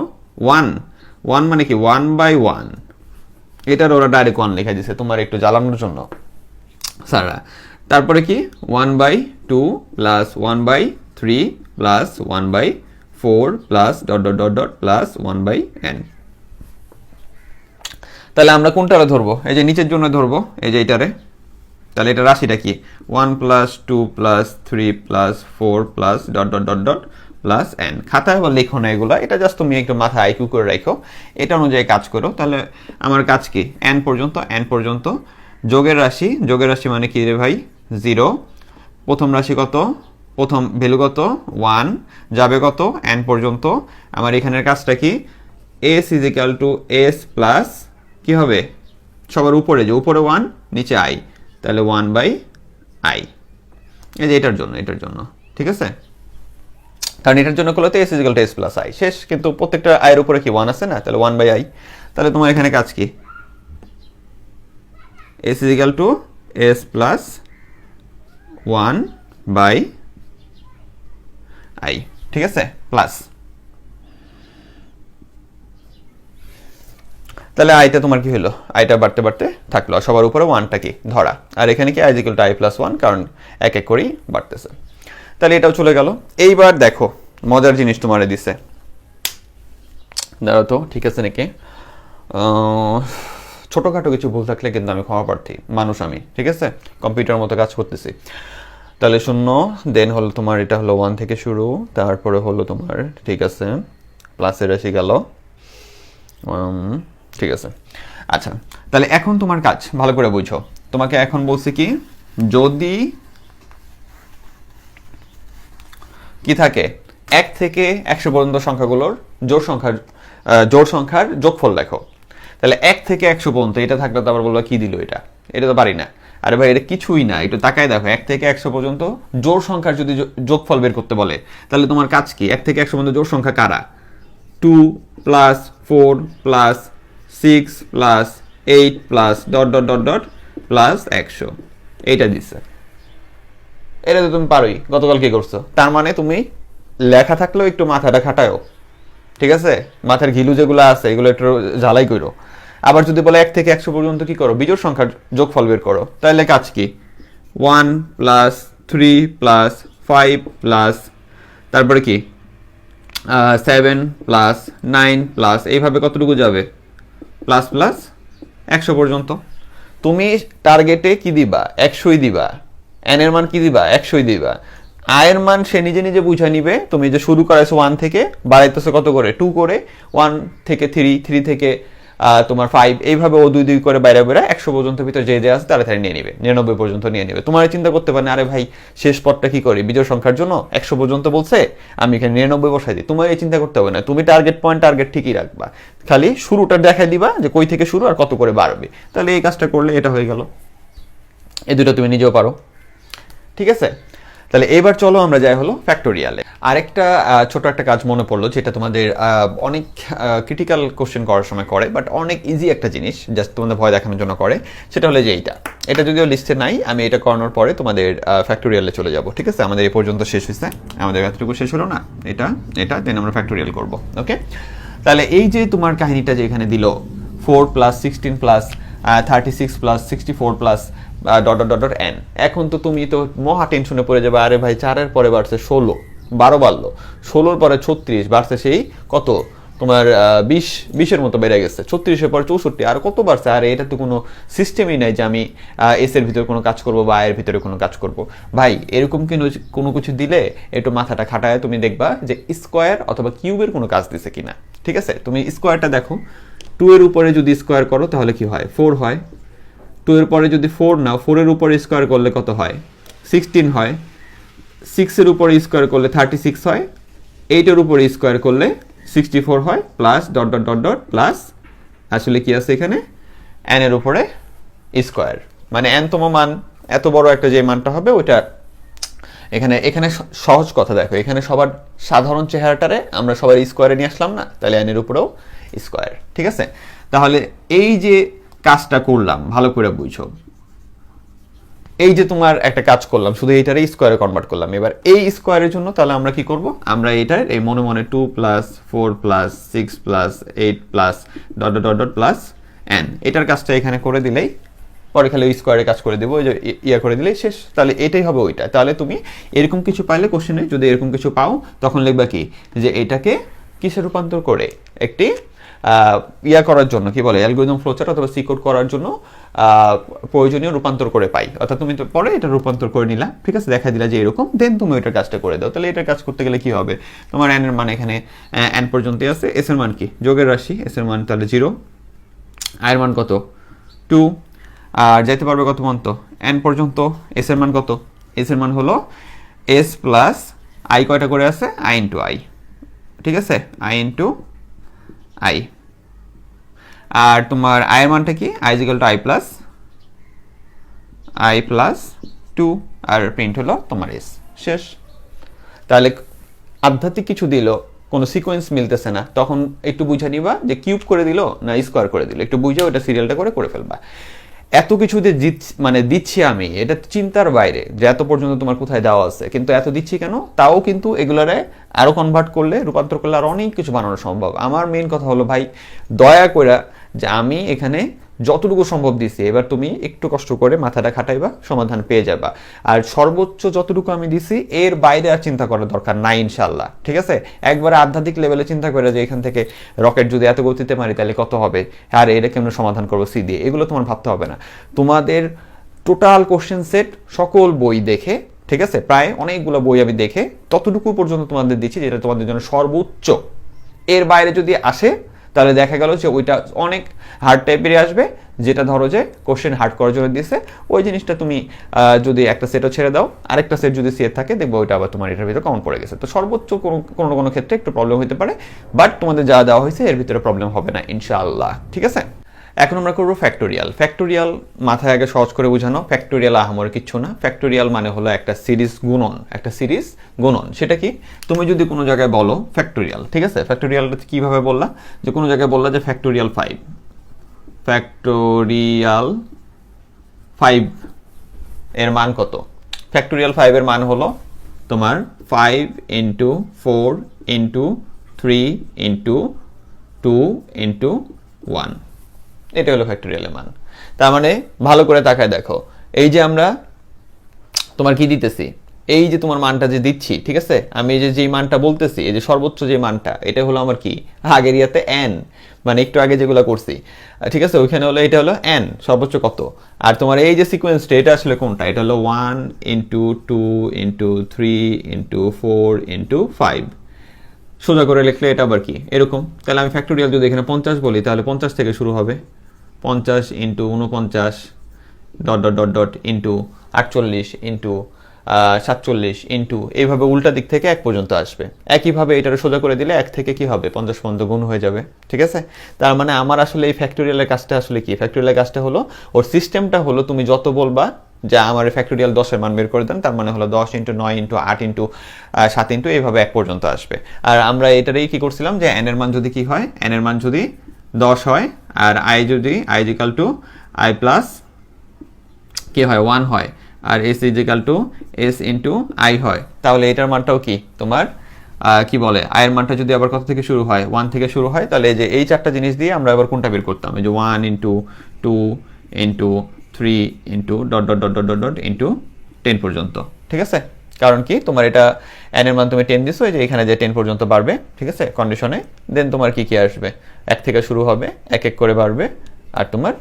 1 মানে কি 1/1, এটার ওরা ডাইরেক্ট 1 লিখে দিছে তোমার একটু জ্বালানোর জন্য সারা। তারপরে কি 1/2 plus 1/3 plus 1/4 plus dot dot dot dot plus 1/n। তাহলে আমরা কোনটারে ধরবো, এই যে নিচের জন্য ধরবো, এই যে এইটারে। তাহলে এটা রাশিটা কি 1 plus 2 plus 3 plus 4 plus dot dot dot dot plus n। খাতায় আবার লেখো না এগুলা, এটা জাস্ট তুমি একটু মাথায় আইকিউ করে রাখো, এটা অনুযায়ী কাজ করো। তাহলে আমার কাজ কি, n পর্যন্ত যোগের রাশি মানে কি রে ভাই 0, প্রথম রাশি কত, প্রথম ভ্যালু কত 1, যাবে কত n পর্যন্ত। আমার এখানের কাজটা কি, s is equal to s plus কি হবে সবার উপরে, যে উপরে 1 নিচে i, তাহলে 1/i, এই যে এটার জন্য। ঠিক আছে? কারণ এটার জন্য করলে তো s is equal to s plus i, শেষ। কিন্তু প্রত্যেকটা i এর উপরে কি 1 আছে না, তাহলে 1/i। তাহলে তোমার এখানে কাজ কি, s is equal to s plus 1/i। ঠিক আছে? প্লাস, তাহলে আইটা তোমার কি হলো, আইটা বাড়তে থাকলো, সবার উপরে 1টা কি ধরা, আর এখানে কি i equal to i plus 1, কারণ এক এক করেই বাড়তেছে। তাহলে এটাও চলে গেল। এইবার দেখো মজার জিনিস তোমারে দিছে, দাঁড়াও তো, ঠিক আছে নাকি, ছোটোখাটো কিছু ভুল থাকলে কিন্তু আমি ক্ষমা প্রার্থী, মানুষ আমি। ঠিক আছে? কম্পিউটার মতো কাজ করতেছি। তাহলে 0, দেন হলো তোমার এটা হলো 1 থেকে শুরু, তারপরে হলো তোমার, ঠিক আছে, প্লাসের রাশি গেল, ঠিক আছে। আচ্ছা, তাহলে এখন তোমার কাজ ভালো করে বুঝো। তোমাকে এখন বলছি কি, যদি কি থাকে 1 থেকে 100 পর্যন্ত সংখ্যাগুলোর জোড় সংখ্যার যোগফল লেখো। তাহলে 1 থেকে 100 পর্যন্ত এটা থাকলে তো আবার বলবো কি দিল এটা তো পারি না। আরে ভাই এটা কিছুই না, একটু তাকায় দেখো, 1 থেকে 100 পর্যন্ত জোড় সংখ্যার যদি যোগফল বের করতে বলে, তাহলে তোমার কাজ কি, 1 থেকে 100 পর্যন্ত জোড় সংখ্যা কারা, 2 plus 4 plus 6 plus 8 plus dot dot dot dot plus 100, এইটা দিচ্ছে। এটা তো তুমি পারোই, গতকাল কি করছো, তার মানে তুমি লেখা থাকলেও একটু মাথাটা খাটায়ও। ঠিক আছে? মাথার ঘিলু যেগুলো আছে এগুলো একটু ঝালাই করো। আবার যদি বলে 1 থেকে 100 পর্যন্ত কি করো, বিজোড় সংখ্যার যোগফল বের করো, তাহলে কাজ কি 1 প্লাস 3 প্লাস 5 প্লাস তারপরে কি 7 প্লাস 9 প্লাস, এইভাবে কতটুকু যাবে, প্লাস প্লাস 100 পর্যন্ত। তুমি টার্গেটে কি দিবা, 100ই দিবা, n এর মান কি দিবা, 100ই দিবা। i এর মান সে নিজে নিজে বুঝে নিবে। তুমি যে শুরু করাইছো 1 থেকে, বাড়াইতেছো কত করে, 2 করে, 1 থেকে 3 থেকে তোমার 5, এইভাবে ও 2 করে বাইরে 100 পর্যন্ত ভিতরে যে আছে তাড়াতাড়ি নিয়ে নিবে, 99 পর্যন্ত নিয়ে নিবে। তোমার চিন্তা করতে পারে, আরে ভাই শেষ পদটা কি করি, বিজোড় সংখ্যার জন্য 100 পর্যন্ত বলছে, আমি এখানে 99 বসাই দিই। তোমার এই চিন্তা করতে হবে না, তুমি টার্গেট ঠিকই রাখবা, খালি শুরুটা দেখাই দিবা যে কই থেকে শুরু আর কত করে বাড়বে। তাহলে এই কাজটা করলে এটা হয়ে গেল। এই দুটো তুমি নিজেও পারো। ঠিক আছে? তাহলে এবার চলো আমরা যাই হলো ফ্যাক্টোরিয়ালে। আরেকটা ছোট একটা কাজ মনে পড়লো, যেটা তোমাদের অনেক ক্রিটিক্যাল কোশ্চেন করার সময় করে, বাট অনেক ইজি একটা জিনিস, জাস্ট তোমাদের ভয় দেখানোর জন্য করে। সেটা হলো যে এটা যদিও লিস্টে নাই, আমি এটা করানোর পরে তোমাদের ফ্যাক্টোরিয়ালে চলে যাব। ঠিক আছে? আমাদের এই পর্যন্ত শেষ হয়েছে, আমাদের এতটুকু শেষ হলো না, এটা দেন আমরা ফ্যাক্টোরিয়াল করব। ওকে? তাহলে এই যে তোমার কাহিনীটা যে এখানে দিল 4 plus 16 plus 36 plus 64 plus dot dot dot dot N. এখন তো তুমি তো মহা টেনশনে পড়ে যাবে, আরে ভাই 4-এর পরে বাড়ছে 16, 12 বাড়লো, 16-র পরে 36 বাড়ছে সেই কত তোমার 20-এর মতো বেড়ে গেছে, 36-এর পর 64, আর কত বাড়ছে। আর এটা তো কোনো সিস্টেমই নাই যে আমি এস এর ভিতরে কোনো কাজ করব বা এর ভিতরে কোনো কাজ করব। ভাই এরকম কোনো কিছু দিলে একটু মাথাটা খাটায় তুমি দেখবা যে স্কোয়ার অথবা কিউবের কোনো কাজ দিছে কিনা। ঠিক আছে, তুমি স্কোয়ারটা দেখো, 2 এর উপরে যদি স্কোয়ার করো তাহলে কি হয়, 4 হয়। 2 এর পরে যদি 4 নাও, 4 এর উপরে স্কোয়ার করলে কত হয়, 16 হয়। 6 এর উপরে স্কোয়ার করলে 36 হয়। 8 এর উপরে স্কোয়ার করলে 64 হয়, plus dot dot dot dot plus আসলে কি আছে এখানে, এন এর উপরে স্কোয়ার, মানে এনতম মান, এত বড় একটা যে মানটা হবে ওইটা এখানে। এখানে সহজ কথা দেখো, এখানে সবার সাধারণ চেহারাটারে আমরা সবার স্কোয়ারে নিয়ে আসলাম না, তাহলে এন এর উপরেও স্কোয়ার। ঠিক আছে, তাহলে এই যে কাজটা করলাম ভালো করে বুঝো, এই যে তোমার একটা কাজ করলাম শুধু এইটারে স্কোয়ারে কনভার্ট করলাম। এবার এই স্কোয়ারের জন্য তাহলে আমরা কি করব, আমরা এইটার এই মনে মনে 2 plus 4 plus 6 plus 8 plus dot dot dot plus N, এটার কাজটা এখানে করে দিলেই পরে খালি ওই স্কোয়ারে কাজ করে দেবো, ওই যে ইয়া করে দিলেই শেষ। তাহলে এটাই হবে ওইটা। তাহলে তুমি এরকম কিছু পাইলে কোশ্চেনে যদি এরকম কিছু পাও তখন লিখবা কি, যে এটাকে কিসে রূপান্তর করে একটি ইয়া করার জন্য, কি বলে, অ্যালগরিদম ফ্লোচার্ট অথবা সি কোড করার জন্য প্রয়োজনীয় রূপান্তর করে পাই। অর্থাৎ তুমি তো পরে এটা রূপান্তর করে নিলা, ঠিক আছে, দেখা দিলা যে এরকম, দেন তুমি ওইটার কাজটা করে দাও। তাহলে এটার কাজ করতে গেলে কি হবে, তোমার এন এর মান এখানে এন পর্যন্তই আছে, এস এর মান কি যোগের রাশি, এস এর মান তাহলে 0, আয়ের মান কত 2, আর যাইতে পারবে কত পর্যন্ত, এন পর্যন্ত। এস এর মান কত, এস এর মান হলো এস প্লাস আই, কয়টা করে আছে, আই ইন্টু আই। ঠিক আছে, আই ইন্টু আই। আর তোমার আয়ের মানটা কি, i is equal to i plus 2, আর প্রিন্ট হলো তোমার এস, শেষ। তাহলে আধ্যাত্মিক কিছু দিল, কোনো সিকোয়েন্স মিলতেছে না, তখন একটু বুঝে নিবা যে কিউব করে দিল না স্কোয়ার করে দিল, একটু বুঝে ওটা সিরিয়ালটা করে ফেলবা। এত কিছু যে মানে দিচ্ছি আমি, এটা চিন্তার বাইরে যে এত পর্যন্ত তোমার কোথায় দেওয়া আছে, কিন্তু এত দিচ্ছি কেন, তাও কিন্তু এগুলোরে আরো কনভার্ট করলে, রূপান্তর করলে আরো অনেক কিছু বানানো সম্ভব। আমার মেইন কথা হলো ভাই, দয়া করে যে আমি এখানে যতটুকু সম্ভব দিছি, এবার তুমি একটু কষ্ট করে মাথাটা খাটাইবা, সমাধান পেয়ে যাবা। আর সর্বোচ্চ যতটুকু আমি দিছি এর বাইরে আর চিন্তা করার দরকার নাই ইনশাল্লাহ। ঠিক আছে, একবারে আধ্যাত্মিক লেভেলে চিন্তা করে যে এখান থেকে রকেট যদি এত গতিতে মারি তাহলে কত হবে, আর এটা কেমন সমাধান করবো সি দিয়ে, এগুলো তোমার ভাবতে হবে না। তোমাদের টোটাল কোশ্চেন সেট সকল বই দেখে, ঠিক আছে, প্রায় অনেকগুলো বই আমি দেখে ততটুকু পর্যন্ত তোমাদের দিচ্ছি যেটা তোমাদের জন্য সর্বোচ্চ। এর বাইরে যদি আসে তাহলে দেখা গেল যে ওইটা অনেক হার্ড টাইপেরই আসবে, যেটা ধরো যে কোশ্চেন হার্ড করার জন্য দিছে, ওই জিনিসটা তুমি যদি একটা সেটও ছেড়ে দাও, আরেকটা সেট যদি সেট থাকে দেখবো ওইটা আবার তোমার এটার ভিতরে কমন পড়ে গেছে। তো সর্বোচ্চ কোনো ক্ষেত্রে একটু প্রবলেম হতে পারে, বাট তোমাদের যা দেওয়া হয়েছে এর ভিতরে প্রবলেম হবে না ইনশাআল্লাহ। ঠিক আছে, এখন আমরা করবো ফ্যাক্টোরিয়াল। ফ্যাক্টোরিয়াল মাথায় আগে সহজ করে বোঝানো, ফ্যাক্টোরিয়াল আহামরি কিচ্ছু না। ফ্যাক্টোরিয়াল মানে হলো একটা সিরিজ গুণন। সেটা কি, তুমি যদি কোনো জায়গায় বলো ফ্যাক্টোরিয়াল, ঠিক আছে, ফ্যাক্টোরিয়ালটা কিভাবে বললা, যে কোনো জায়গায় বললা যে ফ্যাক্টোরিয়াল 5 এর মান কত, ফ্যাক্টোরিয়াল 5 এর মান হলো তোমার 5 ইন্টু 4 ইন্টু 3 ইন্টু 2 ইন্টু 1, এটা হলো ফ্যাক্টোরিয়ালের মান। তার মানে ভালো করে তাকায় দেখো, এই যে আমরা তোমার কি দিতেছি, এই যে তোমার মানটা যে দিচ্ছি, ঠিক আছে, আমি যে মানটা বলতেছি, এই যে সর্বোচ্চ যে মানটা, এটা হলো আমার কি আগের ইয়াতে এন, মানে একটু আগে যেগুলো করছি, ঠিক আছে, ওইখানে হলো এটা হলো এন সর্বোচ্চ কত। আর তোমার এই যে সিকোয়েন্সটা, এটা আসলে কোনটা, এটা হলো 1 ইন্টু 2 ইন্টু 3 ইন্টু 4 ইন্টু 5। সোজা করে লিখলে এটা আবার কি এরকম। তাহলে আমি ফ্যাক্টোরিয়াল যদি এখানে 50 বলি তাহলে 50 থেকে শুরু হবে, 50 into 49 dot dot dot dot into 48 into 47 into, এইভাবে উল্টা দিক থেকে 1 পর্যন্ত আসবে। একইভাবে এটার সোজা করে দিলে 1 থেকে কি হবে 50 পর্যন্ত গুণ হয়ে যাবে। ঠিক আছে, তার মানে আমার আসলে এই ফ্যাক্টোরিয়ালের কাজটা আসলে কি, ফ্যাক্টোরিয়ালের কাজটা হলো, ওর সিস্টেমটা হলো তুমি যত বলবা যে আমার ফ্যাক্টোরিয়াল 10 এর মান বের করে দেন, তার মানে হলো 10 ইন্টু 9 ইন্টু 8 ইন্টু 7 ইন্টু এইভাবে 1 পর্যন্ত আসবে। আর আমরা এটারই কি করছিলাম যে এন এর মান যদি কি হয়, এন এর মান যদি 10 হয়, আর আই যদি i equal to i plus কি হয় 1 হয়, আর s equal to s into i হয়, তাহলে এটার মানটাও কি তোমার কি বলে, আয়ের মানটা যদি আবার কত থেকে শুরু হয়, 1 থেকে শুরু হয়, তাহলে যে এই চারটা জিনিস দিয়ে আমরা আবার কোনটা বের করতাম, এই যে 1 into 2 into 3 into dot dot dot dot dot dot into 10 পর্যন্ত, ঠিক আছে? কারণ কি তোমার এটা n এর মান তুমি 10 দিছো, এই যে এখানে যে 10 পর্যন্ত বাড়বে, ঠিক আছে, কন্ডিশনে। দেন তোমার কি কি আসবে, 1 থেকে শুরু হবে, এক এক করে বাড়বে, আর তোমার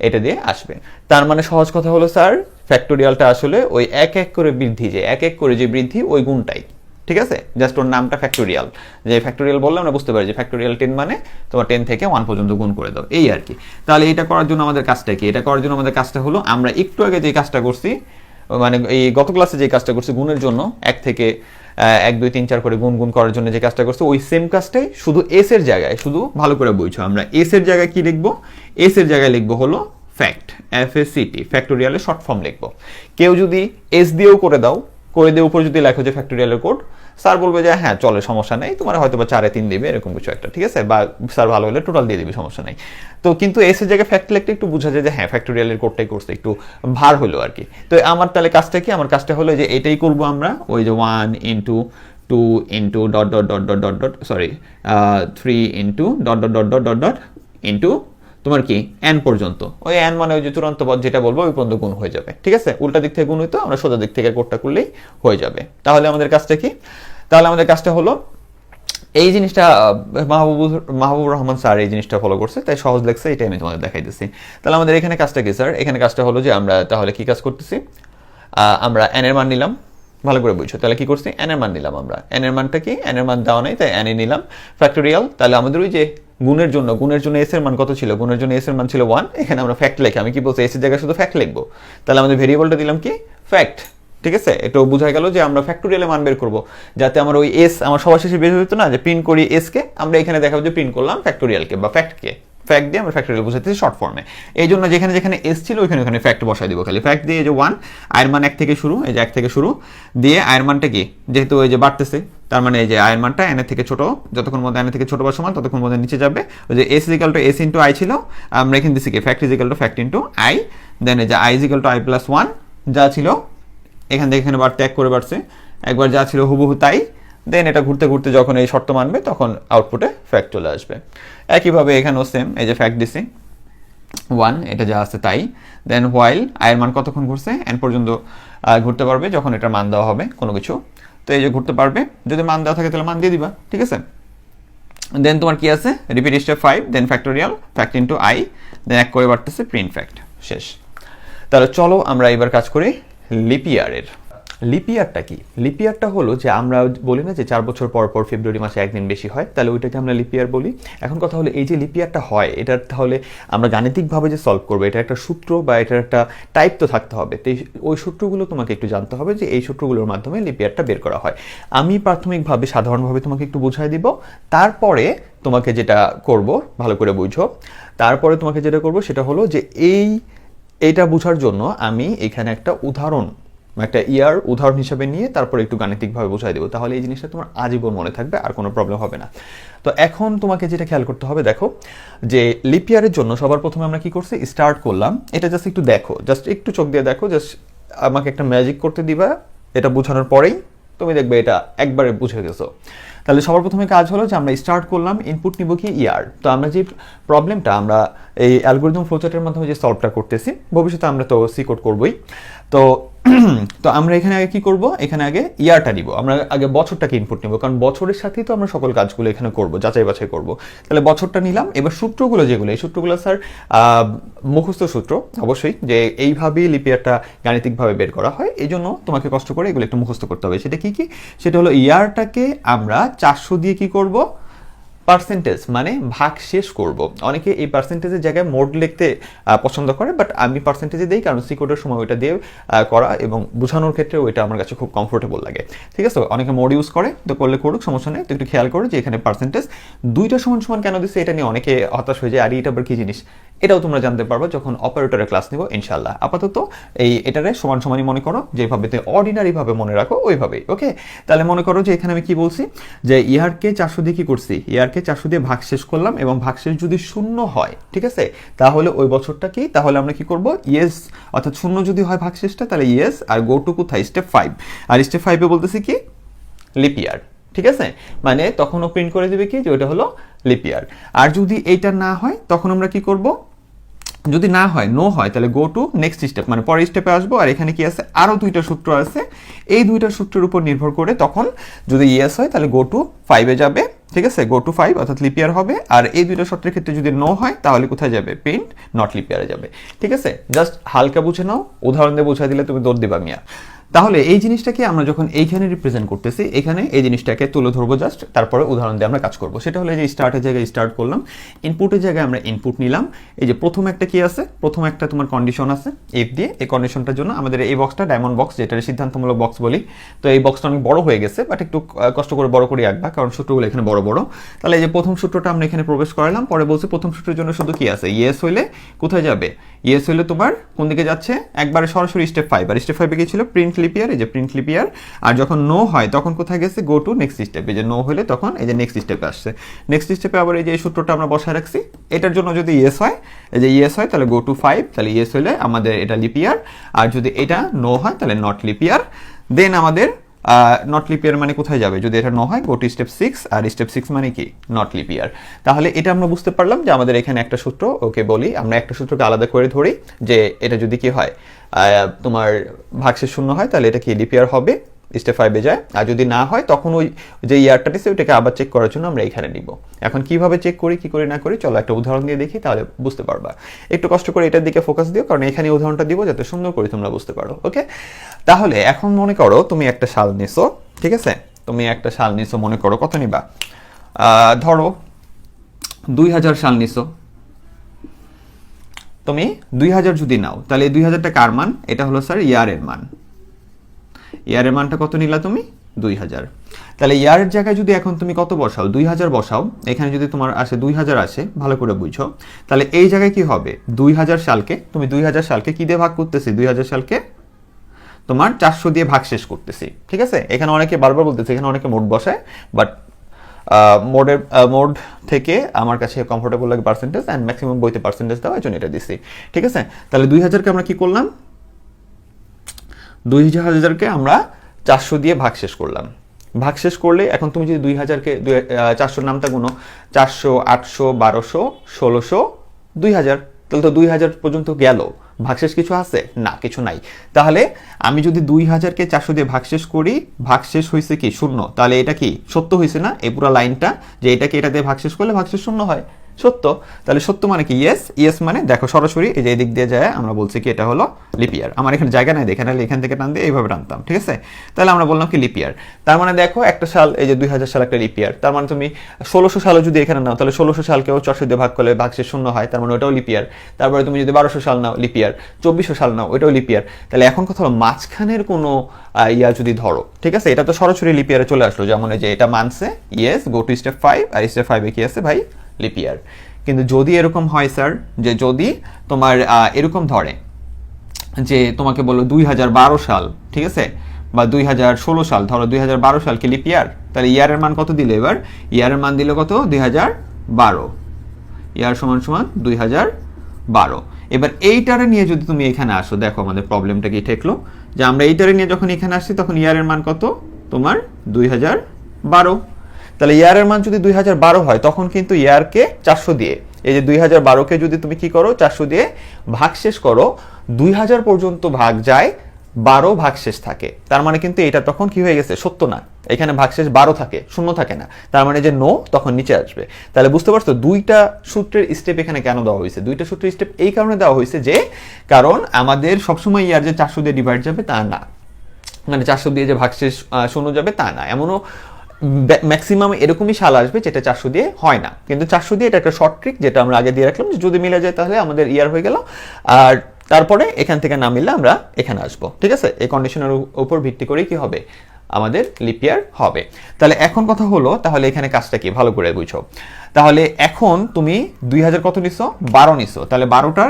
এটা দিয়ে আসবে। তার মানে সহজ কথা হলো স্যার, ফ্যাক্টোরিয়ালটা আসলে ওই এক এক করে বৃদ্ধি, যে এক এক করে যে বৃদ্ধি ওই গুণটাই, ঠিক আছে? জাস্ট ওর নামটা ফ্যাক্টোরিয়াল, যে ফ্যাক্টোরিয়াল বললে আমরা বুঝতে পারি যে ফ্যাক্টোরিয়াল 10 মানে তোমার 10 থেকে 1 পর্যন্ত গুণ করে দাও, এই আর কি। তাহলে এটা করার জন্য আমাদের কাজটা কি? এটা করার জন্য আমাদের কাজটা হলো, আমরা একটু আগে যে কাজটা করছি, মানে এই গত ক্লাসে যে কাজটা করছি গুণের জন্য, 1 থেকে 1 2 3 4 করে গুণ গুণ করার জন্য যে কাজটা করছি, ওই সেম কাজটাই শুধু এস এর জায়গায়, শুধু ভালো করে বুঝছো, আমরা এস এর জায়গায় কি লিখবো? এস এর জায়গায় লিখবো হলো ফ্যাক্ট, FACT, ফ্যাক্টোরিয়ালের শর্ট ফর্ম লিখবো। কেউ যদি এস দিয়েও করে দাও, করে দিয়ে উপর যদি লেখো যে ফ্যাক্টোরিয়ালের কোড, স্যার বলবে যে হ্যাঁ চলে, সমস্যা নেই, তোমার হয়তো বা 4 এ 3 দিবে, এরকম কিছু একটা, ঠিক আছে? বা স্যার ভালো হলে টোটাল দিয়ে দিবে, সমস্যা নেই। তো কিন্তু এস এর জায়গায় ফ্যাক্ট লিখতে একটু বোঝা যায় যে হ্যাঁ ফ্যাক্টোরিয়ালের কোডটাই করছে, একটু ভার হলো আর কি। তো আমার তাহলে কাজটা কি? আমার কাজটা হলো যে এটাই করবো আমরা, ওই যে 1 into 2 into dot dot dot dot dot dot sorry 3 into dot dot dot dot dot dot into তোমার কি n পর্যন্ত, ওই n মানে ওই যে চূড়ান্ত পদ যেটা বলবো ওই পর্যন্ত গুণ হয়ে যাবে, ঠিক আছে? উল্টা দিক থেকে গুণ হইতো, আমরা সোজা দিক থেকে কোডটা করলেই হয়ে যাবে। তাহলে আমাদের কাজটা কি? তাহলে আমাদের কাজটা হলো এই জিনিসটা মাহবুবুর রহমান স্যার এই জিনিসটা ফলো করছে, তাই সহজ লাগছে, এটাই আমি তোমাদের দেখাই দিচ্ছি। তাহলে আমাদের এখানে কাজটা কি স্যার? এখানে কাজটা হলো যে আমরা তাহলে কি কাজ করতেছি, আমরা n এর মান নিলাম, ভালো করে বুঝছো। তাহলে কি করছি? n এর মান নিলাম আমরা। n এর মানটা কি? n এর মান দেওয়া নেই, তাই n এ নিলাম ফ্যাক্টোরিয়াল। তাহলে আমাদের ওই যে গুণের জন্য s এর মান কত ছিল? গুণের জন্য s এর মান ছিল 1। এখানে আমরা ফ্যাক্ট লিখে, আমি কি বলছি, s এর জায়গায় শুধু ফ্যাক্ট লিখবো। তাহলে আমাদের ভেরিয়েবলটা দিলাম কি? ফ্যাক্ট, ঠিক আছে? এটাও বোঝা গেল যে আমরা ফ্যাক্টোরিয়ালে মান বের করবো, যাতে আমার ওই s আমার সবার শেষে বের হতো না, যে প্রিন্ট করি s কে, আমরা এখানে দেখাবো যে প্রিন্ট করলাম ফ্যাক্টোরিয়ালকে বা ফ্যাক্টকে। ফ্যাক্ট দিয়ে আমরা ফ্যাক্টোরিয়াল বোঝাতেছি শর্ট ফর্মে। এই জন্য যেখানে যেখানে এস ছিল ওইখানে ওখানে ফ্যাক্ট বসাই দিব খালি। ফ্যাক্ট দিয়ে যে 1, আয়ের মান 1 থেকে শুরু, এই যে 1 থেকে শুরু দিয়ে আয়ের মানটা কি, যেহেতু ওই যে বাড়তেছে, তার মানে এই যে আয়ের মানটা n এর থেকে ছোট, যতক্ষণ মধ্যে n এর থেকে ছোট বা সমান ততক্ষণ মধ্যে নিচে যাবে। ওই যে s equal to s into i ছিল, আমরা এখানে দিছি কি fact equal to fact into i, দেন এই যে i equal to i plus 1 যা ছিল এখান থেকে এখানে বাড়তে 1 করে বাড়ছে, একবার যা ছিল হুবহু তাই। দেন এটা ঘুরতে ঘুরতে যখন এই শর্ত মানবে তখন আউটপুটে ফ্যাক্ট চলে আসবে। একইভাবে এখানেও সেম, এই যে ফ্যাক্ট দিছি 1, এটা যা আছে তাই। দেন হোয়াইল আয়ের মান কতক্ষণ ঘুরছে? n পর্যন্ত ঘুরতে পারবে যখন এটার মান দেওয়া হবে কোনো কিছু। তো এই যে ঘুরতে পারবে, যদি মান দেওয়া থাকে তাহলে মান দিয়ে দিবা, ঠিক আছে? দেন তোমার কি আছে? Repeat step 5, then factorial, fact into i, then 1 করে বাড়তেছে, প্রিন্ট ফ্যাক্ট, শেষ। তাহলে চলো আমরা এবার কাজ করি লিপিয়ারের। লিপিয়ারটা কি? লিপিয়ারটা হলো যে আমরা বলি না যে 4 বছর পর পর ফেব্রুয়ারি মাসে একদিন বেশি হয়, তাহলে ওইটাকে আমরা লিপিয়ার বলি। এখন কথা হলো এই যে লিপিয়ারটা হয়, এটার তাহলে আমরা গাণিতিকভাবে যে সলভ করবো, এটা একটা সূত্র বা এটার একটা টাইপ তো থাকতে হবে। তো ওই সূত্রগুলো তোমাকে একটু জানতে হবে, যে এই সূত্রগুলোর মাধ্যমে লিপিয়ারটা বের করা হয়। আমি প্রাথমিকভাবে সাধারণভাবে তোমাকে একটু বুঝাই দিব, তারপরে তোমাকে যেটা করব ভালো করে বুঝো। তারপরে তোমাকে যেটা করব সেটা হলো যে এইটা বোঝার জন্য আমি এখানে একটা উদাহরণ হিসেবে নিয়ে তারপরে একটু গাণিতিকভাবে বোঝাই দেবো, তাহলে এই জিনিসটা তোমার আজীবন মনে থাকবে, আর কোনো প্রবলেম হবে না। তো এখন তোমাকে যেটা খেয়াল করতে হবে, দেখো যে লিপিয়ারের জন্য সবার প্রথমে আমরা কি করছি, স্টার্ট করলাম। এটা জাস্ট একটু দেখো, জাস্ট একটু চোখ দিয়ে দেখো, জাস্ট আমাকে একটা ম্যাজিক করতে দিবা, এটা বোঝানোর পরেই তুমি দেখবে এটা একবারে বুঝে গেছো। তাহলে সবার প্রথমে কাজ হলো যে আমরা স্টার্ট করলাম, ইনপুট নিব কি ইয়ার। তো আমরা যে প্রবলেমটা আমরা এই অ্যালগরিদম ফ্লোচার্টের মাধ্যমে যে সলভটা করতেছি, ভবিষ্যতে আমরা তো সি কোড করবোই। তো আমরা এখানে আগে কি করব, এখানে আগে ইয়ারটা নিব, আমরা আগে বছরটাকে ইনপুট নিব, কারণ বছরের সাথেই তো আমরা সকল কাজগুলো এখানে করব, যাচাই বাছাই করব। তাহলে বছরটা নিলাম। এবার সূত্রগুলো যেগুলো, এই সূত্রগুলো স্যার মুখস্থ সূত্র অবশ্যই, যে এইভাবেই লিপিয়ারটা গাণিতিকভাবে বের করা হয়, এই জন্য তোমাকে কষ্ট করে এগুলো একটু মুখস্থ করতে হবে। সেটা কি কি? সেটা হলো ইয়ারটাকে আমরা 400 দিয়ে কি করব, পার্সেন্টেজ মানে ভাগ শেষ করব। অনেকে এই পার্সেন্টেজের জায়গায় মোড লিখতে পছন্দ করে, বাট আমি পার্সেন্টেজে দিই, কারণ সি কোডের সময় ওইটা দিয়ে করা এবং বোঝানোর ক্ষেত্রে ওইটা আমার কাছে খুব কমফোর্টেবল লাগে, ঠিক আছে? অনেকে মোড ইউজ করে, তো করলে করুক, সমস্যা নেই। তো একটু খেয়াল করো যে এখানে পার্সেন্টেজ দুইটা সমান সমান কেন দিচ্ছে, এটা নিয়ে অনেকে হতাশ হয়ে যায়, আর এটা আবার কি জিনিস, এটাও তোমরা জানতে পারবে যখন অপারেটরের ক্লাস নিব ইনশাল্লাহ। আপাতত এটারে সমান সমানই মনে করো, যেভাবে তুমি অর্ডিনারি ভাবে মনে রাখো ওইভাবেই, ওকে? তাহলে মনে করো যে এখানে আমি কি বলছি, যে ইয়ারকে 400 দিয়ে কি করছি, ইয়ারকে 400 দিয়ে ভাগশেষ করলাম, এবং ভাগশেষ যদি 0 হয়, ঠিক আছে, তাহলে ওই বছরটা কি, তাহলে আমরা কি করব, ইয়েস, অর্থাৎ 0 যদি হয় ভাগশেষটা, তাহলে ইয়েস, আর গো টু কোথায়, স্টেপ 5। আর স্টেপ 5 এ বলতেছি কি, লিপিয়ার, ঠিক আছে? মানে তখনও প্রিন্ট করে দিবে কি, যে ওইটা হলো লিপিয়ার। আর যদি এইটা না হয় তখন আমরা কি করব, যদি না হয় নো হয় তাহলে গো টু নেক্সট স্টেপ, মানে পরের স্টেপে আসবো। আর এখানে কি আছে, আরও দুইটা সূত্র আছে, এই দুইটা সূত্রের উপর নির্ভর করে তখন যদি ইয়েস হয় তাহলে গো টু 5-এ যাবে, ঠিক আছে, গো টু 5 অর্থাৎ লিপিয়ার হবে। আর এই দুইটা শর্তের ক্ষেত্রে যদি নো হয় তাহলে কোথায় যাবে, প্রিন্ট নট লিপিয়ারে যাবে, ঠিক আছে। জাস্ট হালকা বুঝে নাও, উদাহরণ দিয়ে বুঝাই দিলে তুমি দৌড় দিবা মিয়া। তাহলে এই জিনিসটাকে আমরা যখন এইখানে রিপ্রেজেন্ট করতেছি, এখানে এই জিনিসটাকে তুলে ধরবো জাস্ট, তারপরে উদাহরণ দিয়ে আমরা কাজ করবো। সেটা হলো যে স্টার্টের জায়গায় স্টার্ট করলাম, ইনপুটের জায়গায় আমরা ইনপুট নিলাম। এই যে প্রথম একটা কি আছে, প্রথম একটা তোমার কন্ডিশন আছে এফ দিয়ে, এই কন্ডিশনটার জন্য আমাদের এই বক্সটা ডায়মন্ড বক্স, যেটা সিদ্ধান্তমূলক বক্স বলি। তো এই বক্সটা অনেক বড় হয়ে গেছে, বাট একটু কষ্ট করে বড় করে আঁকবা, কারণ সূত্রগুলো এখানে বড় বড়। তাহলে এই যে প্রথম সূত্রটা আমরা এখানে প্রবেশ করালাম, পরে বলছি প্রথম সূত্রের জন্য শুধু কি আছে, ইয়েস হইলে কোথায় যাবে, ইয়েস হইলে তোমার কোন দিকে যাচ্ছে, একবারে সরাসরি স্টেপ 5। আর স্টেপ 5-এ কি ছিল, প্রিন্ট লিপিয়ার, এই যে প্রিন্ট লিপিয়ার। আর যখন নো হয় তখন কোথায় গেছে, গো টু নেক্সট স্টেপ, এই যে নো হলে তখন এই যে নেক্সট স্টেপে আসছে। নেক্সট স্টেপে আবার এই যে এই সূত্রটা আমরা বসায় রাখছি, এটার জন্য যদি ইয়েস হয়, এই যে ইয়েস হয় তাহলে গো টু 5, তাহলে ইয়েস হলে আমাদের এটা লিপিয়ার। আর যদি এটা নো হয় তাহলে নট লিপিয়ার। দেন আমাদের নট লিপিয়ার মানে কোথায় যাবে, যদি এটা নো হয় গো টু স্টেপ 6, আর স্টেপ 6 মানে কি, নট লিপিয়ার। তাহলে এটা আমরা বুঝতে পারলাম যে আমাদের এখানে একটা সূত্র, ওকে বলি আমরা একটা সূত্রকে আলাদা করে ধরি, যে এটা যদি কি হয়, তোমার ভাগশেষ শূন্য হয় তাহলে এটা কি লিপিয়ার হবে, স্টেপ 5-এ যায়। আর যদি না হয় তখন ওই যে ইয়ারটা দিচ্ছে ওইটাকে আবার চেক করার জন্য আমরা এখানে নিব। এখন কিভাবে চেক করি, কি করি না করি, চলো একটা উদাহরণ দিয়ে দেখি, তাহলে বুঝতে পারবা। একটু কষ্ট করে এটার দিকে ফোকাস দিও, কারণ এখানে উদাহরণটা দিব যাতে সুন্দর করে তোমরা বুঝতে পারো। ওকে, তাহলে এখন মনে করো তুমি একটা শাল নিছো, ঠিক আছে, তুমি একটা শাল নিছো, মনে করো কত নিবা, ধরো 2000 শাল নিছো। তুমি 2000 যদি নাও তাহলে এই 2000টা কার মান, এটা হলো স্যার ইয়ারের মান। ইয়ারের মানটা কত নিলা তুমি, 2000। তাহলে ইয়ারের জায়গায় যদি এখন তুমি কত বসাও, 2000 বসাও, এখানে যদি তোমার আসে 2000 আসে, ভালো করে বুঝো, তাহলে এই জায়গায় কি হবে, 2000 সালকে তুমি 2000 সালকে কি দিয়ে ভাগ করতেছি, 2000 সালকে তোমার 400 দিয়ে ভাগ শেষ করতেছি, ঠিক আছে। এখানে অনেকে বারবার বলতেছে, এখানে অনেকে মোড বসায়, বাট মোড থেকে আমার কাছে কমফোর্টেবল লাগে পার্সেন্টেজ, অ্যান্ড ম্যাক্সিমাম বইতে পার্সেন্টেজ দেওয়া, এই জন্য এটা দিচ্ছি, ঠিক আছে। তাহলে 2000কে আমরা কি করলাম, 2000কে আমরা 400 দিয়ে ভাগশেষ করলাম। ভাগশেষ করলে এখন তুমি যদি 2000কে 400 নামটা গুনো, 400, 800, 1200, 1600, 2000, তাহলে তো 2000 পর্যন্ত গেল। ভাগশেষ কিছু আছে না, কিছু নাই। তাহলে আমি যদি 2000কে 400 দিয়ে ভাগশেষ করি, ভাগশেষ হয়েছে কি, শূন্য, তাহলে এটা কি সত্য হয়েছে না, এই পুরো লাইনটা, যে এটাকে এটা দিয়ে ভাগশেষ করলে ভাগশেষ শূন্য হয়, সত্য। তাহলে সত্য মানে কি, ইয়েস। ইয়েস মানে দেখো সরাসরি এই যে এদিক দিয়ে যায়, আমরা বলছি কি এটা হলো লিপিয়ার। আমার এখানে জায়গা নাই, এখানে এখান থেকে টান দিয়ে এইভাবে টানতাম, ঠিক আছে। তাহলে আমরা বললাম কি লিপিয়ার। তার মানে দেখো একটা সাল, এই যে 2000 সাল একটা লিপিয়ার, তার মানে তুমি 1600 সালও যদি এখানে নাও, তাহলে 1600 সালকেও 400 দিয়ে ভাগ করলে ভাগশেষ শূন্য হয়, তার মানে ওটাও লিপিয়ার। তারপরে তুমি যদি 1200 সাল নাও, লিপিয়ার। 2400 সাল নাও, ওইটাও লিপিয়ার। তাহলে এখন কথা হলো মাঝখানের কোনো ইয়া যদি ধরো, ঠিক আছে, এটা তো সরাসরি লিপিয়ারে চলে আসলো, যেমন এই যে এটা মানছে ইয়েস, গো টু স্টেপ 5, আর স্টেপ 5-এ কি আছে ভাই, লিপিয়ার। কিন্তু যদি এরকম হয় স্যার, যে যদি তোমার এরকম ধরে যে তোমাকে বললো 2012 সাল, ঠিক আছে, বা 2016 সাল, ধরো 2012 সাল কি লিপিয়ার, তাহলে ইয়ারের মান কত দিলে, এবার ইয়ারের মান দিলে কত, 2012, ইয়ার সমান সমান 2012। এবার এইটারে নিয়ে যদি তুমি এখানে আসো, দেখো আমাদের প্রবলেমটা কি ঠেকলো, যে আমরা এইটারে নিয়ে যখন এখানে আসছি তখন ইয়ারের মান কত তোমার 2012। তাহলে ইয়ারের মান যদি 2012 হয় তখন কিন্তু ইয়ারকে 400 দিয়ে, এই যে 2012কে যদি তুমি কি করো 400 দিয়ে ভাগশেষ করো, 2000 পর্যন্ত ভাগ যায়, 12 ভাগশেষ থাকে। তার মানে কিন্তু এটা তখন কি হয়ে গেছে, সত্য না, এখানে ভাগশেষ 12 থাকে, শূন্য থাকে না, তার মানে যে নো তখন নিচে আসবে। তাহলে বুঝতে পারছো দুইটা সূত্রের স্টেপ এখানে কেন দেওয়া হয়েছে, দুইটা সূত্রের স্টেপ এই কারণে দেওয়া হয়েছে যে, কারণ আমাদের সবসময় ইয়ার যে 400 দিয়ে ডিভাইড যাবে তা না, মানে 400 দিয়ে যে ভাগশেষ শূন্য যাবে তা না, এমনও ম্যাক্সিমাম এরকমই সাল আসবে যেটা 400 দিয়ে হয় না। কিন্তু 400 দিয়ে এটা একটা শর্ট ট্রিক, যেটা আমরা আগে দিয়ে রাখলাম, যে যদি মিলে যায় তাহলে আমাদের ইয়ার হয়ে গেল, আর তারপরে এখান থেকে না মিললে আমরা এখানে আসবো, ঠিক আছে। এই কন্ডিশনের উপর ভিত্তি করে কি হবে, আমাদের লিপিয়ার হবে। তাহলে এখন কথা হলো, তাহলে এখানে কাজটা কি ভালো করে বুঝো। তাহলে এখন তুমি 2000 কত নিছো, 12 নিছো, তাহলে 12টার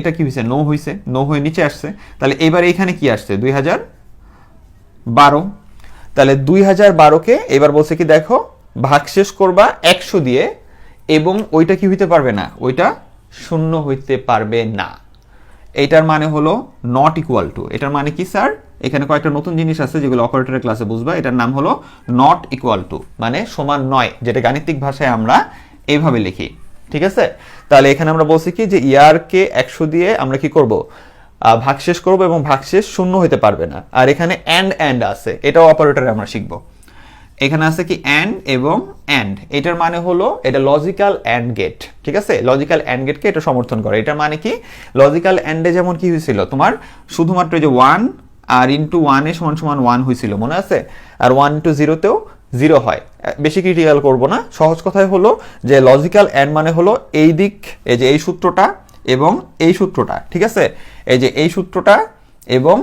এটা কি হয়েছে, নো হয়েছে, নো হয়ে নিচে আসছে। তাহলে এবার এখানে কি আসছে, 2012। তাহলে 2012কে এবার বলছে কি, দেখো ভাগশেষ করবা 100 দিয়ে, এবং ওইটা কি হইতে পারবে না, ওইটা শূন্য হইতে পারবে না। এইটার মানে হলো নট ইকুয়াল টু। এটার মানে কি স্যার, এখানে কয়েকটা নতুন জিনিস আছে যেগুলো অপারেটরের ক্লাসে বুঝবা। এটার নাম হলো নট ইকুয়াল টু, মানে সমান নয়, যেটা গাণিতিক ভাষায় আমরা এইভাবে লিখি, ঠিক আছে? তাহলে এখানে আমরা বলছি কি যে ইয়ারকে 100 দিয়ে আমরা কি করব, ভাগশেষ করব এবং ভাগশেষ শূন্য হতে পারবে না। আর এখানে অ্যান্ড আছে, এটাও অপারেটরে আমরা শিখব। এখানে আছে কি অ্যান্ড এবং অ্যান্ড, এটার মানে হলো এটা লজিক্যাল অ্যান্ড গেট। ঠিক আছে, লজিক্যাল অ্যান্ড গেটকে এটা সমর্থন করে। এটার মানে কি, লজিক্যাল অ্যান্ডে যেমন কি হয়েছিল তোমার শুধুমাত্র যে 1 আর ইন্টু 1 এ সমান সমান 1 হয়েছিল, মনে আছে? আর 1 ইন্টু 0তেও 0 হয়। বেশি ক্রিটিক্যাল করব না, সহজ কথায় হলো যে লজিক্যাল অ্যান্ড মানে হলো এই দিক, এই যে এই সূত্রটা এবং এই সূত্রটা, ঠিক আছে, এই যে এই সূত্রটা এবং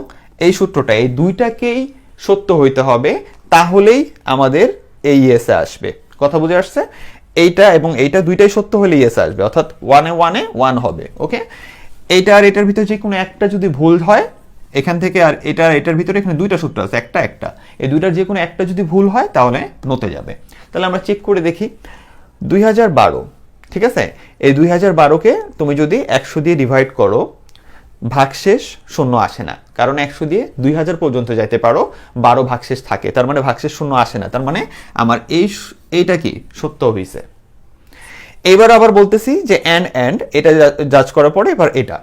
এই সূত্রটা, এই দুইটাকেই সত্য হইতে হবে, তাহলেই আমাদের এই ইয়েসে আসবে। কথা বুঝে আসছে? এইটা এবং এইটা দুইটাই সত্য হলে ইয়েসে আসবে, অর্থাৎ 1 এ 1 হবে। ওকে, এইটা আর এটার ভিতরে যে কোনো একটা যদি ভুল হয় এখান থেকে, আর এটার ভিতরে এখানে দুইটা সূত্র আছে, একটা এই দুইটার যে কোনো একটা যদি ভুল হয় তাহলে নতে যাবে। তাহলে আমরা চেক করে দেখি 2012, ঠিক আছে, এই 2012কে তুমি যদি 100 দিয়ে ডিভাইড করো, ভাগশেষ শূন্য আসে না, কারণ 100 দিয়ে 2000 পর্যন্ত যাইতে পারো, 12 ভাগশেষ থাকে, তার মানে ভাগশেষ শূন্য আসে না, তার মানে আমার এইটা কি সত্য হয়েছে। এবার আবার বলতেছি যে অ্যান্ড এটা জাজ করার পরে এবার এটা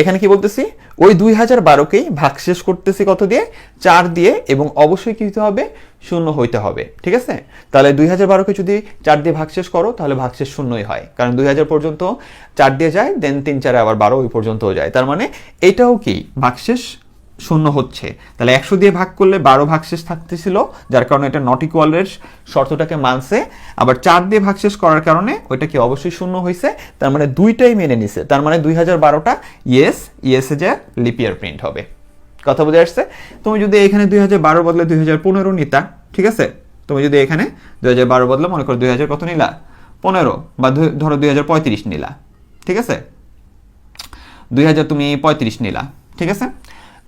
এখানে কি বলতেছি, ওই 2012কেই ভাগশেষ করতেছি কত দিয়ে, 4 দিয়ে, এবং অবশ্যই কি হতে হবে, শূন্য হইতে হবে। ঠিক আছে, তাহলে 2012কে যদি 4 দিয়ে ভাগশেষ করো তাহলে ভাগশেষ শূন্যই হয়, কারণ 2000 পর্যন্ত 4 দিয়ে যায়, দেন 3 4 আবার 12 ওই পর্যন্তও যায়, তার মানে এটাও কি ভাগশেষ শূন্য হচ্ছে। তাহলে 100 দিয়ে ভাগ করলে 12 ভাগশেষ থাকতেছিল, যার কারণে এটা নট ইকুয়ালের শর্তটাকে মানছে। আবার 4 দিয়ে ভাগশেষ করার কারণে ওইটা কি অবশ্যই শূন্য হয়েছে, তার মানে দুইটাই মেনে নিছে, তার মানে 2012টা ইয়েসে যে লিপ ইয়ার প্রিন্ট হবে। কথা বুঝে আসছে? তুমি যদি এখানে 2012 বদলে 2015 নিতা, ঠিক আছে, তুমি যদি এখানে 2012 বদলে মনে করো 2000 কত নিলা, 15, বা ধরো 2035 নিলা, ঠিক আছে, 2000 তুমি 35 নিলা, ঠিক আছে,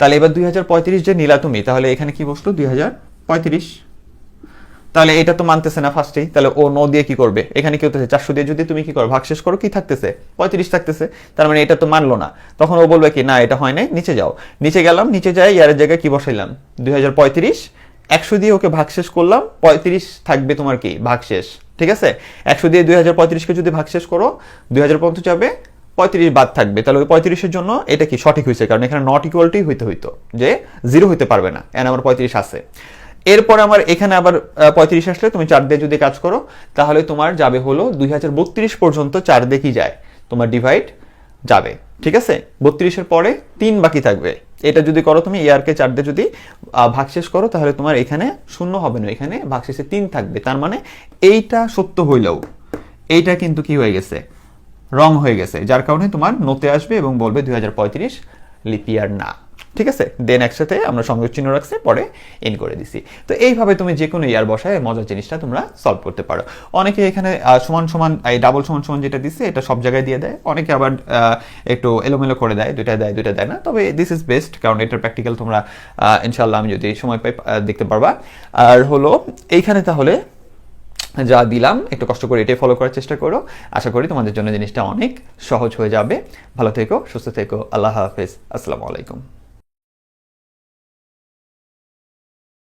তাহলে এবার 2035 যে নিলা তুমি, তাহলে এখানে কি বসলো 2035, তাহলে এটা তো মানতেছে না ফার্স্টেই, তাহলে ও নো দিয়ে কি করবে, এখানে কি হতেছে 400 দিয়ে যদি তুমি কি করো ভাগশেষ করো, কি থাকতেছে 35 থাকতেছে, তার মানে এটা তো মানলো না। তখন ও বলবে কি না এটা হয় নাই, নিচে যাও। নিচে গেলাম, নিচে যাই ইয়ারের জায়গায় কি বসাইলাম 2035, 100 দিয়ে ওকে ভাগশেষ করলাম, 35 থাকবে তোমার কি ভাগশেষ। ঠিক আছে, 100 দিয়ে 2035কে যদি ভাগশেষ করো 2000 পর্যন্ত যাবে, 35 বাদ থাকবে, তাহলে ওই 35-এর জন্য এটা কি সঠিক হয়েছে, কারণ এখানে নট ইকুয়ালটি হইতো যে 0 হইতে পারবে না, এখানে আমার 35 আছে। এরপর আমার এখানে আবার 35 আসলে তুমি 4 দিয়ে যদি কাজ করো তাহলে তোমার যাবে হলো 2032 পর্যন্ত 4 দিয়ে কি যায়, তোমার ডিভাইড যাবে। ঠিক আছে, 32-এর পরে 3 বাকি থাকবে, এটা যদি করো তুমি ইয়ারকে 4 দিয়ে যদি ভাগশেষ করো তাহলে তোমার এখানে শূন্য হবে না, এখানে ভাগশেষে 3 থাকবে, তার মানে এইটা সত্য হইলেও এইটা কিন্তু কি হয়ে গেছে, রং হয়ে গেছে, যার কারণে তোমার নোতে আসবে এবং বলবে 2035 লিপ ইয়ার না। ঠিক আছে, দেন একসাথে আমরা সংযোগ চিহ্ন রাখছি, পরে ইন করে দিছি। তো এইভাবে তুমি যে কোনো ইয়ার বসায় মজার জিনিসটা তোমরা সলভ করতে পারো। অনেকে এখানে সমান সমান এই ডাবল সমান সমান যেটা দিচ্ছে এটা সব জায়গায় দিয়ে দেয়, অনেকে আবার একটু এলোমেলো করে দেয়, দুইটা দেয় না, তবে দিস ইজ বেস্ট, কারণ এটার প্র্যাকটিক্যাল তোমরা ইনশাল্লাহ আমি যদি সময় পাই দেখতে পারবা। আর হলো এইখানে তাহলে যা দিলাম একটু কষ্ট করে এটাই ফলো করার চেষ্টা করো, আশা করি তোমাদের জন্য জিনিসটা অনেক সহজ হয়ে যাবে। ভালো থেকো, সুস্থ থেকো, আল্লাহ হাফেজ, আসসালামু আলাইকুম।